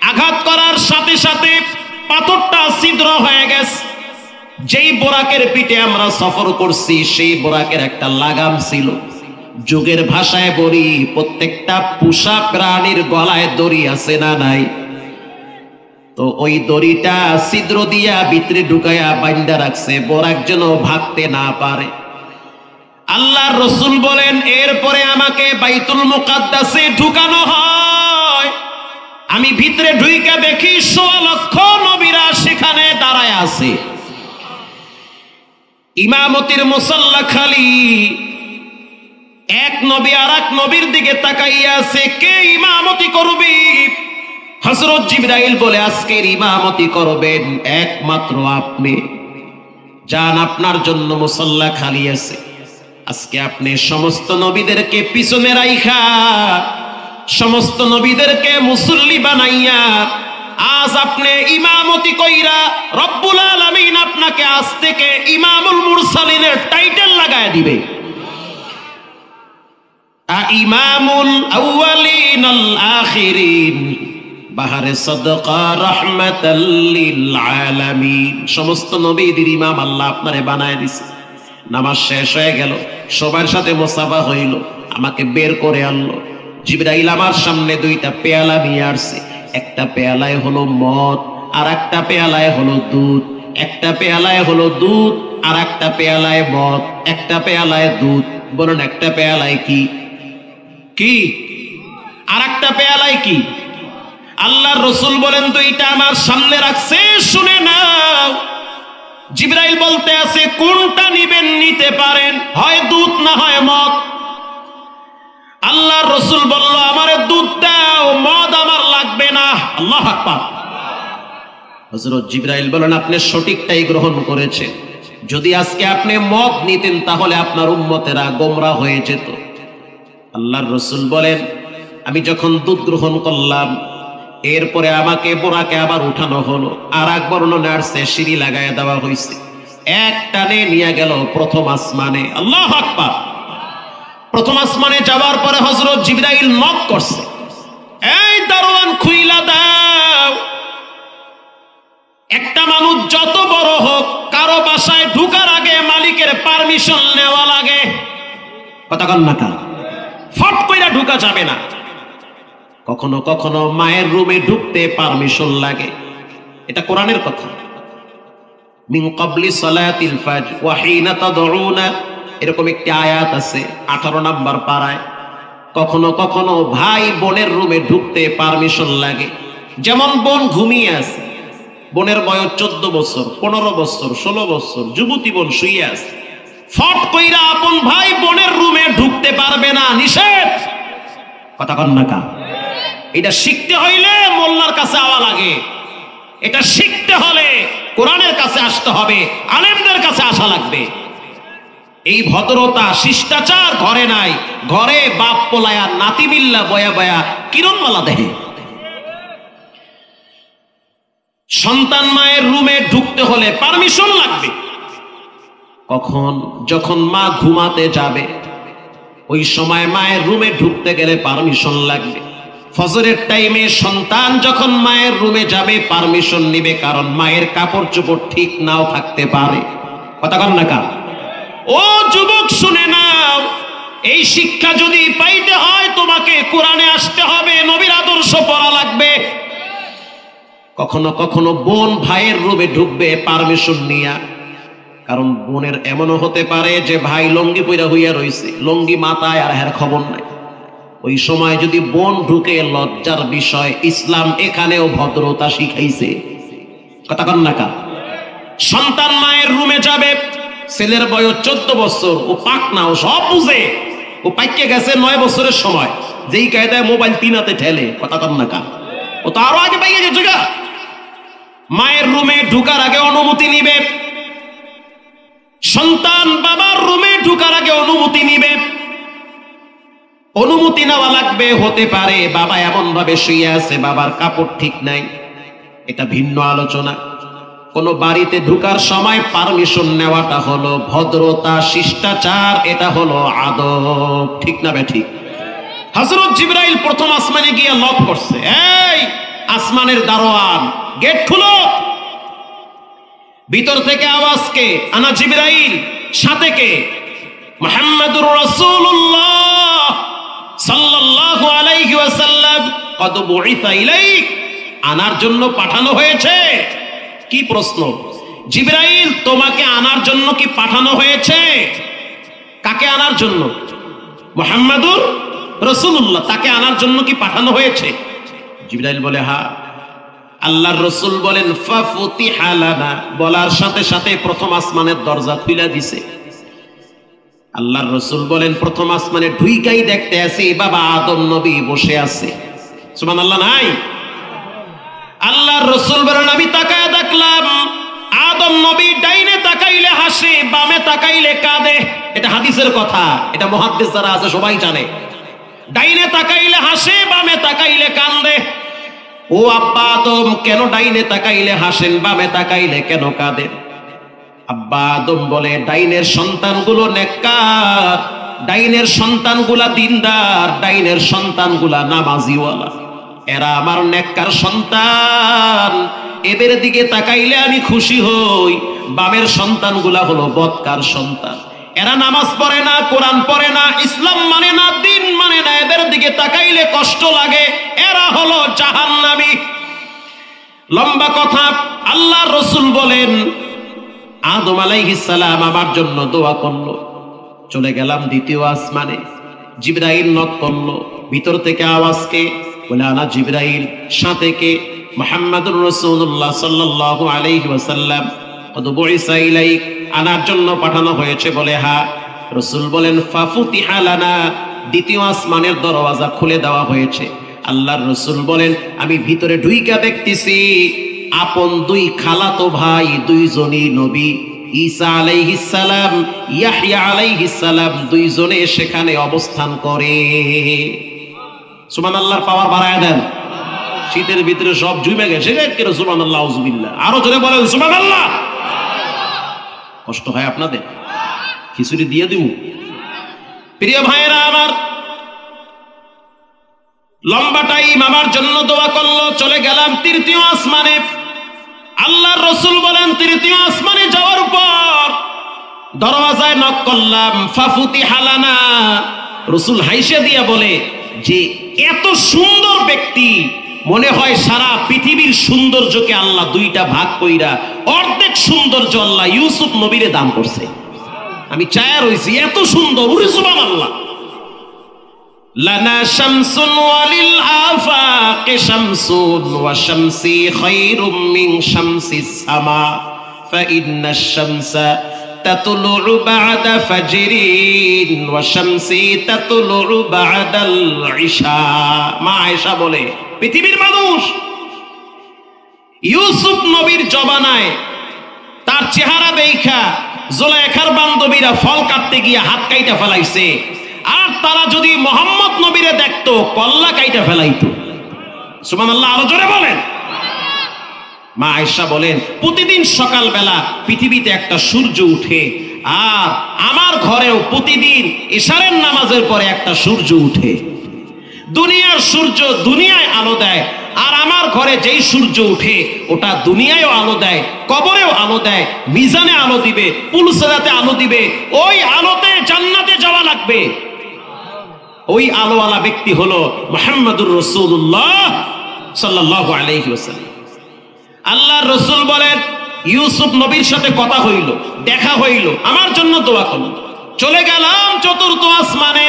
আঘাত করার সাথে সাথে পাথরটা ছিদ্র হয়ে গেছে। যেই বোরাকের পিঠে আমরা সফর করছি সেই বোরাকের একটা লাগাম ছিল। যুগের ভাষায় বলি, প্রত্যেকটা পোষা প্রাণীর গলায় দড়ি আছে না নাই? তো ওই দড়িটা ছিদ্র দিয়া ভিতরে ঢুকায়া বাইন্ধা রাখছে, বোরাক যেন ভাগতে না পারে। আল্লাহর রাসূল বলেন, এরপরে আমাকে বাইতুল মুকাদ্দাসে ঢুকানো হয়। আমি ভিতরে ঢুইকা দেখি ১৬ লক্ষ নবীরা সেখানে দাঁড়ায় আছে। ইমামতির মুসাল্লা খালি। এক নবী আর এক নবীর দিকে তাকাইয়া আছে, কে ইমামতি করবি? হযরত জিবরাইল বলে, আজকের ইমামতি করবেন একমাত্র আপনি। যান, আপনার জন্য মুসাল্লা খালি আছে। আজকে আপনি সমস্ত নবীদেরকে পিছনে রাইখা, সমস্ত নবীদেরকে মুসল্লি বানাইয়া আজ আপনি ইমামতি কইরা রব্বুল আলামিন আপনাকে আজ থেকে ইমামুল মুরসালিনের টাইটেল লাগায় দিবে। ইমামুল আউয়ালিন আল আখিরিন, বাহারে সাদকা রাহমাতাল লিল আলামিন। সমস্ত নবীদের ইমাম আল্লাহ আপনারে বানায় দিছে। নামাজ শেষ হয়ে গেল, সবার সাথে মুসাফা হইল, আমাকে বের করে আনলো। জিবরাইল আমার সামনে দুইটা পেয়ালা নিয়ে আসছে। একটা পেয়ালায় হলো মদ, আর একটা পেয়ালায় হলো দুধ। একটা পেয়ালায় হলো দুধ, আর একটা পেয়ালায় মদ। একটা পেয়ালায় দুধ। বলুন, একটা পেয়ালায় কি কি আর একটা পেয়ালায় কি? আল্লাহর রাসূল বলেন, দুইটা আমার সামনে রাখছে, শুনে নাও। জিবরাইল বলতে আছে, কোনটা নিবেন নিতে পারেন, হয় দুধ না হয় মদ। আল্লাহর রাসূল বলল, আমারে দুধ দাও, মদ আমার লাগবে না। আল্লাহু আকবার। হযরত জিবরাইল বলেন, আপনি সঠিকটাই গ্রহণ করেছেন। যদি আজকে আপনি মদ নিতেন তাহলে আপনার উম্মতেরা গোমরা হয়ে যেত। আল্লাহর রাসূল বলেন, আমি যখন দুধ গ্রহণ করলাম, এরপরে আমাকে বোরাকে আবার উঠানো হলো। আর এক বর্ণনা আসছে, সিঁড়ি লাগায় দেওয়া হয়েছে। এক টানে নিয়ে গেল প্রথম আসমানে। আল্লাহু আকবার। প্রথম আসমানে যাওয়ার পরে হযরত জিবরাইল নক করছে, এই দারোয়ান, খুইলা দাও। একটা মানুষ যত বড় হোক, কারো বাসায় ঢুকার আগে মালিকের পারমিশন নেওয়া লাগে। কথা কন না, ফট কইরা ঢুকা যাবে না। কখনো কখনো মায়ের রুমে ঢুকতে পারমিশন লাগে। এটা কোরআনের কথা। মিন ক্বাবলি সালাতিল ফাজর ওয়া হিনা তাদউনা, এরকম একটি আয়াত আছে 18 নম্বর পারায়। কখনো কখনো ভাই বোনের রুমে ঢুকতে পারমিশন লাগে। যেমন বোন ঘুমিয়ে আছে, বোনের বয়স 14 বছর, 15 বছর, 16 বছর, যুবতী বোন শুয়ে আছে, ফট কইরা আপন ভাই বোনের রুমে ঢুকতে পারবে না, নিষেধ। কথা কন না কা? এটা শিখতে হইলে মোল্লার কাছে আওয়া লাগে, এটা শিখতে হলে কোরআনের কাছে আসতে হবে, আলেমদের কাছে আসা লাগবে। এই ভদ্রতা শিষ্টাচার ঘরে নাই, ঘরে বাপ পোলায়া নাতি মিল্লা বয়া বয়া কিরণমালা দেহে। সন্তান মায়ের রুমে ঢুকতে হলে পারমিশন লাগবে। কখন? যখন মা ঘুমাতে যাবে, ওই সময় মায়ের রুমে ঢুকতে গেলে পারমিশন লাগবে। ফজরের টাইমে সন্তান যখন মায়ের রুমে যাবে পারমিশন নিবে, কারণ মায়ের কাপড় চোপড় ঠিক নাও থাকতে পারে। কথা কন না কা? ও যুবক শুনে নাও, এই শিক্ষা যদি পাইতে হয় তোমাকে কোরআনে আসতে হবে, নবীর আদর্শ পড়া লাগবে। কখনো কখনো বোন ভাইয়ের রুমে ঢুকবে পারমিশন নিয়া, কারণ বোনের এমনও হতে পারে যে ভাই লঙ্গি পইরা হইয়া রইছে, লঙ্গি মাথায় আর হের খবর নাই। ওই সময় যদি বোন ঢুকে, লজ্জার বিষয়। ইসলাম এখানেও ভদ্রতা শিখাইছে। কথা কন না কা? সন্তান মায়ের রুমে যাবে, ছেলের বয়স 14 বছর, ও পাক না, ও সব বুঝে, ও পাইকে গেছে 9 বছরের সময়, যেই কায়দায় মোবাইল তিনাতে ঠেলে। কথা কন না কা? ও তো আরো আগে পাইকে গেছে গা। মায়ের রুমে ঢুকার আগে অনুমতি নিবে, সন্তান বাবার রুমে ঢুকার আগে অনুমতি নিবে। অনুমতি নেওয়া লাগবে। হতে পারে বাবা এমন ভাবে শুয়ে আছে, বাবার কাপড় ঠিক নাই, এটা ভিন্ন আলোচনা। কোন বাড়িতে ঢুকার সময় পারমিশন নেওয়াটা হলো ভদ্রতা, শিষ্টাচার, এটা হলো আদব। ঠিক না বে ঠিক? হযরত জিবরাইল প্রথম আসমানে গিয়ে নক করছে, এই আসমানের দারোয়ান, গেট খুলো। ভিতর থেকে আওয়াজ কে? আনা জিবরাইল। সাথে কে? মুহাম্মাদুর রাসূলুল্লাহ সাল্লাল্লাহু আলাইহি ওয়াসাল্লাম। কদ বুইসা ইলাইক, আনার জন্য পাঠানো হয়েছে। কি প্রশ্ন? জিবরাইল, তোমাকে আনার জন্য কি পাঠানো হয়েছে? কাকে আনার জন্য? মুহাম্মাদুর রাসূলুল্লাহ, তাকে আনার জন্য কি পাঠানো হয়েছে? জিবরাইল বলে হ্যাঁ। আল্লাহর রাসূল বলেন ফাফুতিহা লানা, বলার সাথে সাথে প্রথম আসমানের দরজা খুলে দিছে। আল্লাহর রাসূল বলেন প্রথম আসমানে ঢুইকাই দেখতে আছে বাবা আদম নবী বসে আছে। সুবহানাল্লাহ নাই? আল্লাহর রাসূল বলেন আমি তাকায় দেখলাম আদম নবী ডাইনে তাকাইলে হাসে, বামে তাকাইলে কাঁদে। এটা হাদিসের কথা, এটা মুহাদ্দিস যারা আছে সবাই জানে। ডাইনে তাকাইলে হাসে, বামে তাকাইলে কাঁদে। ও আব্বা আদম, কেন ডাইনে তাকাইলে হাসেন, বামে তাকাইলে কেন কাঁদেন? আব্বা আদম বলে ডাইনের সন্তানগুলো নেককার, ডাইনের সন্তানগুলা দিনদার, ডাইনের সন্তানগুলা নামাজিওয়ালা, এরা আমার নেককার সন্তান, এদের দিকে তাকাইলে আমি খুশি হই। বামের সন্তানগুলা হলো বদকার সন্তান, এরা নামাজ পড়ে না, কোরআন পড়ে না, ইসলাম মানে না, দিন মানে না, এদের দিকে তাকাইলে কষ্ট লাগে, এরা হলো জাহান্নামী। লম্বা কথা। আল্লাহর রাসূল বলেন আদম আলাইহিস সালাম আমার জন্য দোয়া করলো। চলে গেলাম দ্বিতীয় আসমানে, জিবরাইল নক করলো। ভিতর থেকে আওয়াজ কে? বলে আনা জিবরাইল। সাথে কে? মুহাম্মাদুর রাসূলুল্লাহ সাল্লাল্লাহু আলাইহি ওয়াসাল্লাম। কদ বুইসা ইলাইক, আনার জন্য পাঠানো হয়েছে। বলে হ্যাঁ। রাসূল বলেন ফাফুতিহা লানা, দ্বিতীয় আসমানের দরওয়াজা খুলে দেওয়া হয়েছে। আল্লাহর রাসূল বলেন আমি ভিতরে ঢুইকা দেখতেছি আপন দুই খালাতো ভাই, দুইজনই নবী, ঈসা আলাইহিস সালাম, ইয়াহইয়া আলাইহিস সালাম, দুইজনে সেখানে অবস্থান করে। সুবহানাল্লাহর পাওয়ার বাড়ায় দেন। শীতের ভিতরে সব জুমে গেছে, কেন সুবহানাল্লাহ আউযুবিল্লাহ। আরো জোরে বলেন সুবহানাল্লাহ। কষ্ট হয় আপনাদের? খিচুড়ি দিয়ে দিব? প্রিয় ভাইয়েরা আমার, লম্বা টাইম আমার জন্য দোয়া করলো। চলে গেলাম তৃতীয় আসমানে। আল্লাহর রাসূল বলেন তৃতীয় আসমানে যাওয়ার পর দরওয়াজায় নক করলাম, ফাফুতিহা লানা। রাসূল হাইসে দিয়া বলে যে এত সুন্দর ব্যক্তি মনে হয় সারা পৃথিবীর সৌন্দর্যকে আল্লাহ দুইটা ভাগ কইরা অর্ধেক সৌন্দর্য আল্লাহ ইউসুফ নবীরে দান করছে। আমি চায়া রইছি এত সুন্দর, ওরে সুবহানাল্লাহ। লানা শামসুন ওয়ালিল আফাকি শামসুন ওয়া শামসি খায়রুম মিন শামসিস সামা ফাইন্নাশ শামসা তাতলু বা'দা ফাজরিন ওয়া শামসি তাতলু বা'দাল ইশা। মা আয়েশা বলে, পৃথিবীর মানুষ ইউসুফ নবীর জমানায় তার চেহারা দেখা জুলাইখার বান্ধবীরা ফল কাটতে গিয়ে হাত কাইটা ফেলাইছে, আর তারা যদি মোহাম্মদ নবীরে দেখতো কল্লা কাইটা ফেলাইতো। সুবহানাল্লাহ, আরো জোরে বলেন। মা আয়েশা বলেন, প্রতিদিন সকালবেলা পৃথিবীতে একটা সূর্য উঠে, আর আমার ঘরেও প্রতিদিন ইশারের নামাজের পরে একটা সূর্য উঠে। দুনিয়ার সূর্য দুনিয়ায় আলো দেয়, আর আমার ঘরে যেই সূর্য উঠে ওটা দুনিয়ায়ও আলো দেয়, কবরেও আলো দেয়, মিজানে আলো দিবে, পুলসিরাতে আলো দিবে। ওই আলোতে জান্নাতে যাওয়া লাগবে। ওই আলোওয়ালা ব্যক্তি হলো মুহাম্মদুর রাসূলুল্লাহ সাল্লাল্লাহু আলাইহি ওয়াসাল্লাম। আল্লাহর রাসূল বলেন, ইউসুফ নবীর সাথে কথা হইল, দেখা হইল, আমার জন্য দোয়া করুন। চলে গেলাম চতুর্থ আসমানে।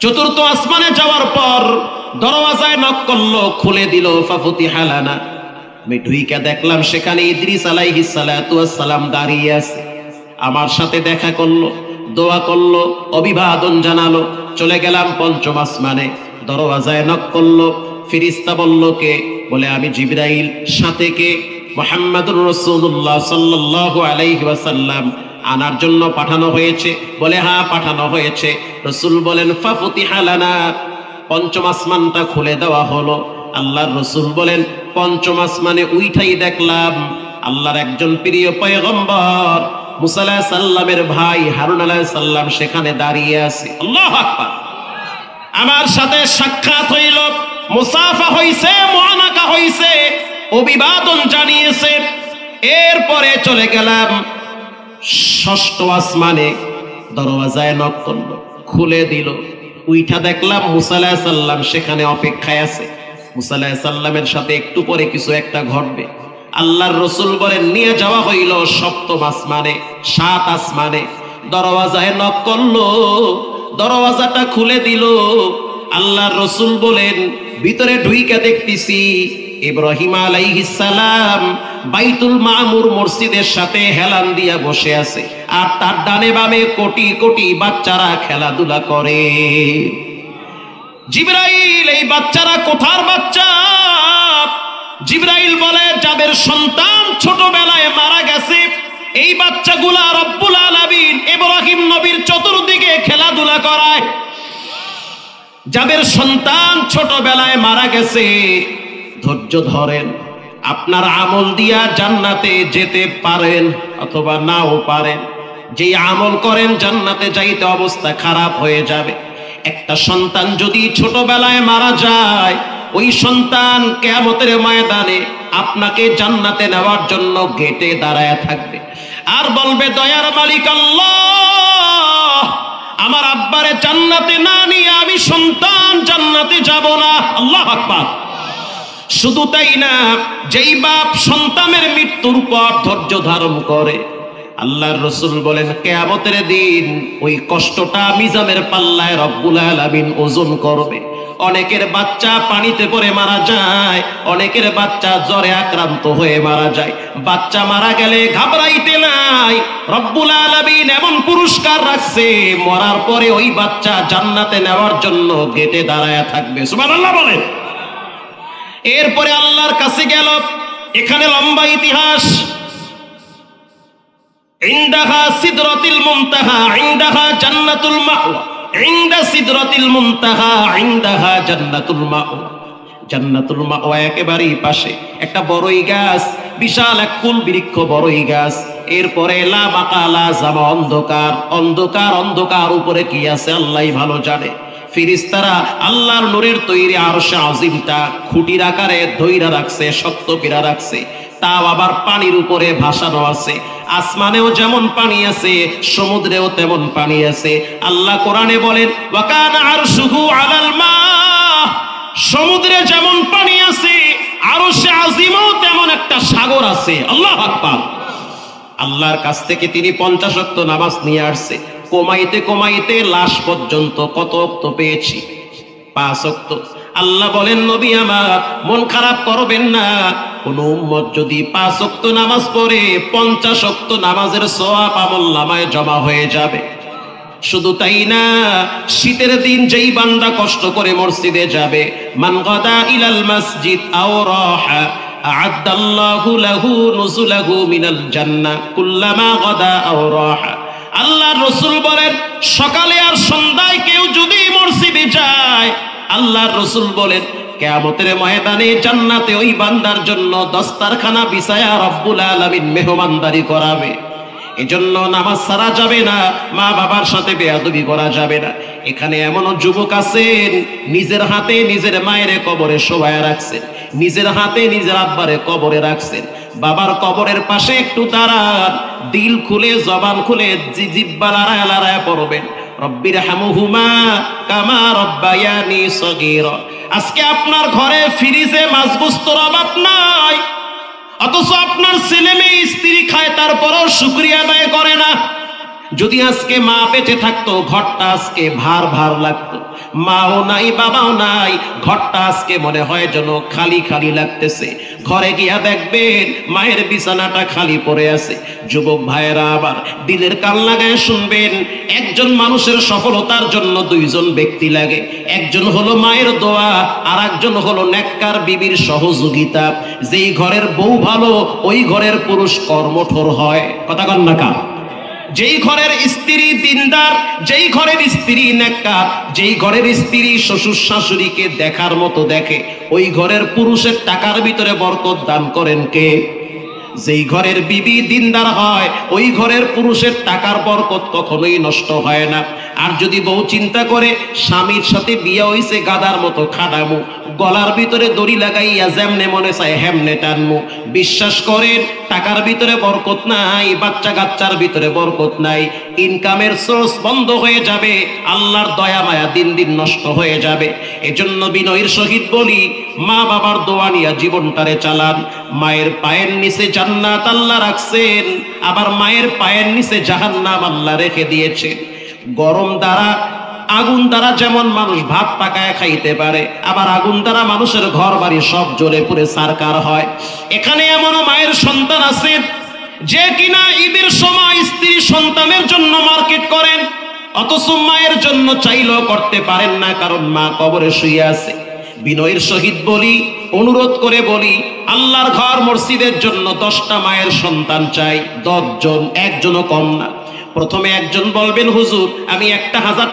চতুর্থ আসমানে যাওয়ার পর দরওয়াজায় নক করলো, খুলে দিল। ফাফুতিহা লানা। আমি ঢুইকা দেখলাম সেখানে ইদ্রিস আলাইহিস সালাতু ওয়াস সালাম দাঁড়িয়ে আছে। আমার সাথে দেখা করলো, দোয়া করলো, অভিবাদন জানালো। চলে গেলাম পঞ্চম আসমানে। দরওয়াজায় নক করলো। ফেরেশতা বলল, কে? বলে, আমি জিবরাইল। সাথে কে? মুহাম্মদুর রাসূলুল্লাহ সাল্লাল্লাহু আলাইহি ওয়াসাল্লাম আনার জন্য পাঠানো হয়েছে। বলে, হ্যাঁ পাঠানো হয়েছে। রাসূল বলেন, ফাফুতিহা লানা। পঞ্চম আসমানটা খুলে দেওয়া হলো। আল্লাহর রাসূল বলেন, পঞ্চম আসমানে উইঠাই দেখলাম আল্লাহর একজন প্রিয় পয়গম্বর মুসা আলাইহিস সালামের ভাই হারুন আলাইহিস সালাম সেখানে দাঁড়িয়ে আছে। আল্লাহু আকবার। আমার সাথে সাক্ষাৎ হইল, মুসাফা হইছে, মুআনাকা হইছে, অভিবাদন জানিয়েছে। এরপরে চলে গেলাম ষষ্ঠ আসমানে। দরওয়াজায় নক করলো, খুলে দিল। উইঠা দেখলাম মুসা আলাইহিস সালাম সেখানে অপেক্ষায় আছে। মুসা আলাইহিস সালামের সাথে একটু পরে কিছু একটা ঘটবে। আল্লাহর রাসূল বলেন, নিয়ে যাওয়া হইল সপ্তম আসমানে, সাত আসমানে। দরওয়াজায় নক করলো, দরওয়াজাটা খুলে দিল। আল্লাহর রাসূল বলেন, ভিতরে ঢুইকা দেখতেছি ইব্রাহিম আলাইহিস সালাম বাইতুল মামুর মসজিদের সাথে হেলান দিয়া বসে আছে, আর তার ডানে বামে কোটি কোটি বাচ্চারা খেলাধুলা করে। জিবরাইল, এই বাচ্চারা কোথার বাচ্চা? জিবরাইল বলে, যাদের সন্তান ছোটবেলায় মারা গেছে এই বাচ্চাগুলা রব্বুল আলামিন ইব্রাহিম নবীর চতুর্দিকে খেলাধুলা করায়। যাদের সন্তান ছোটবেলায় মারা গেছে, ধৈর্য ধরেন, আপনার আমল দিয়া জান্নাতে যেতে পারেন অথবা নাও পারেন। যে আমল করেন জান্নাতে যাইতে অবস্থা খারাপ হয়ে যাবে। একটা সন্তান যদি ছোটবেলায় মারা যায়, ওই সন্তান কিয়ামতের ময়দানে আপনাকে জান্নাতে নেওয়ার জন্য গেটে দাঁড়ায় থাকবে, আর বলবে, দয়ার মালিক আল্লাহ, আমার আব্বারে জান্নাতে না নিয়ে আমি সন্তান জান্নাতে যাব না। আল্লাহু আকবার। শুধু তাই না, যেই বাপ সন্তানের মৃত্যুর পর ধৈর্য ধারণ করে, আল্লাহর রাসূল বলেন কিয়ামতের দিন ওই কষ্টটা মিজানের পাল্লায় রব্বুল আলামিন ওজন করবে। অনেকের বাচ্চা পানিতে পড়ে মারা যায়, অনেকের বাচ্চা জ্বরে আক্রান্ত হয়ে মারা যায়। বাচ্চা মারা গেলে ঘাবড়াইতে নাই, রব্বুল আলামিন এমন পুরস্কার রাখছে, মরার পরে ওই বাচ্চা জান্নাতে নেওয়ার জন্য গেটে দাঁড়ায় থাকবে। সুবহানাল্লাহ বলেন। এরপরে আল্লাহর কাছে গেল। এখানে লম্বা ইতিহাস। ইনদাহা সিদরাতুল মুনতাহা ইনদাহা জান্নাতুল মাওয়া, ইনদা সিদরাতুল মুনতাহা ইনদাহা জান্নাতুল মাওয়া। জান্নাতুল মাওয়া একেবারেই পাশে একটা বড়ই গাছ, বিশাল এক কুল বৃক্ষ বড়ই গাছ। এরপরে লা বাকালা জামা, অন্ধকার অন্ধকার অন্ধকার, উপরে কি আছে আল্লাহই ভালো জানে। ফেরেশতারা আল্লাহর নূরের তৈরি আরশে আজিমটা খুঁটির আকারে ধইরা রাখছে, শক্ত করে রাখছে। তাও আবার পানির উপরে ভাসানো আছে। আসমানেও যেমন পানি আছে, সমুদ্রেও তেমন পানি আছে। আল্লাহ কোরআনে বলেন, ওয়া কানা আরশুহু আলাল মা, সমুদ্রে যেমন পানি আছে, আরশে আজিমেও তেমন একটা সাগর আছে। আল্লাহু আকবার। আল্লাহর কাছ থেকে তিনি 50 ওয়াক্ত নামাজ নিয়ে আসছে, কমাইতে কমাইতে লাশ পর্যন্ত কত ওয়াক্ত পেয়েছি? 5 ওয়াক্ত। আল্লাহ বলেন, নবী আমার মন খারাপ করবেন না, কোন উম্মত যদি 5 ওয়াক্ত নামাজ পড়ে 50 ওয়াক্ত নামাজের সওয়াব আমলনামায় জমা হয়ে যাবে। শুধু তাই না, শীতের দিন যেই বান্দা কষ্ট করে মসজিদে যাবে, মান গাদা ইলাল মসজিদ আও রাহা আ'আদাল্লাহু লাহু নুজুলাহু মিনাল জান্নাহ কুল্লামা গাদা আও রাহা। আল্লাহর রাসূল বলেন, সকালে আর সন্ধ্যায় কেউ যদি মসজিদে যায়, আল্লাহর রাসূল বলেন কিয়ামতের ময়দানে জান্নাতে ওই বান্দার জন্য দস্তারখানা বিছায়া রব্বুল আলামিন মেহমানদারি করাবে। এজন্য নামাজ ছাড়া যাবে না, মা বাবার সাথে বেয়াদবি করা যাবে না। এখানে এমনও যুবক আছেন, নিজের হাতে নিজের মায়ের কবরে শোয়ায় রাখছেন, নিজের হাতে নিজের আব্বারে কবরে রাখছেন। বাবার কবরের পাশে একটু দাঁড়ান, দিল খুলে জবান খুলে জিহ্বা লড়ায় লড়ায় পড়বেন, রব্বির হামুহুমা কামা রব্বায়ানি সগীরা। আজকে আপনার ঘরে ফ্রিজে মাছ গোস্তর অভাব নাই, অথচ আপনার ছেলে মেয়ে স্ত্রী খায়, তারপরও শুকরিয়া আদায় করে না। যদি আজকে মা বেঁচে থাকতো, ঘরটা আজকে ভার ভার লাগতো। মাও নাই, বাবাও নাই, ঘরটা আজকে মনে হয় যেন খালি খালি লাগতেছে। ঘরে গিয়া দেখবেন মায়ের বিছানাটা খালি পড়ে আছে। যুবক ভাইয়েরা আবার দিলের কান লাগায় শুনবেন, একজন মানুষের সফলতার জন্য দুইজন ব্যক্তি লাগে। একজন হলো মায়ের দোয়া, আর একজন হলো নেককার বিবির সহযোগিতা। যেই ঘরের বউ ভালো, ওই ঘরের পুরুষ কর্মঠোর হয়। কথা কন না কা? যেই ঘরের স্ত্রী দিনদার, যেই ঘরের স্ত্রী নেককার, যেই ঘরের স্ত্রী শ্বশুর শাশুড়িকে দেখার মতো দেখে, ওই ঘরের পুরুষের টাকার ভিতরে বরকত দান করেন কে? যেই ঘরের বিবি দিনদার হয়, ওই ঘরের পুরুষের টাকার বরকত কখনোই নষ্ট হয় না। আর যদি বউ চিন্তা করে স্বামীর সাথে বিয়ে হইছে গাদার মতো খাটামু, গলার ভিতরে দড়ি লাগাইয়া যেমনে মনে চায় হেমনে টানমু, বিশ্বাস করেন টাকার ভিতরে বরকত নাই, বাচ্চা কাচ্চার ভিতরে বরকত নাই, ইনকামের সোর্স বন্ধ হয়ে যাবে, আল্লাহর দয়া মায়া দিন দিন নষ্ট হয়ে যাবে। এজন্য বিনয়ের সহিত বলি, মা বাবার দোয়া নিয়ে জীবনটারে চালান। মায়ের পায়ের নিচে জান্নাত আল্লাহ রাখছেন, আবার মায়ের পায়ের নিচে জাহান্নাম আল্লাহ রেখে দিয়েছে। গরম দ্বারা, আগুন দ্বারা যেমন মানুষ ভাত পাকায় খাইতে পারে, আবার আগুন দ্বারা মানুষের ঘর বাড়ি সব জ্বলে পুড়ে ছারকার হয়। এখানে এমনও মায়ের সন্তান আছে যে কিনা ঈদের সময় স্ত্রী সন্তানের জন্য মার্কেট করেন, অথচ মায়ের জন্য চাইলেও করতে পারেন না, কারণ মা কবরে শুয়ে আছে। বিনয়ের সহিত বলি, অনুরোধ করে বলি, আল্লাহর ঘর মসজিদের জন্য 10টা মায়ের সন্তান চাই, 10 জন, একজনও কম না। প্রথমে একজন বলবেন, হুজুর আমি 1000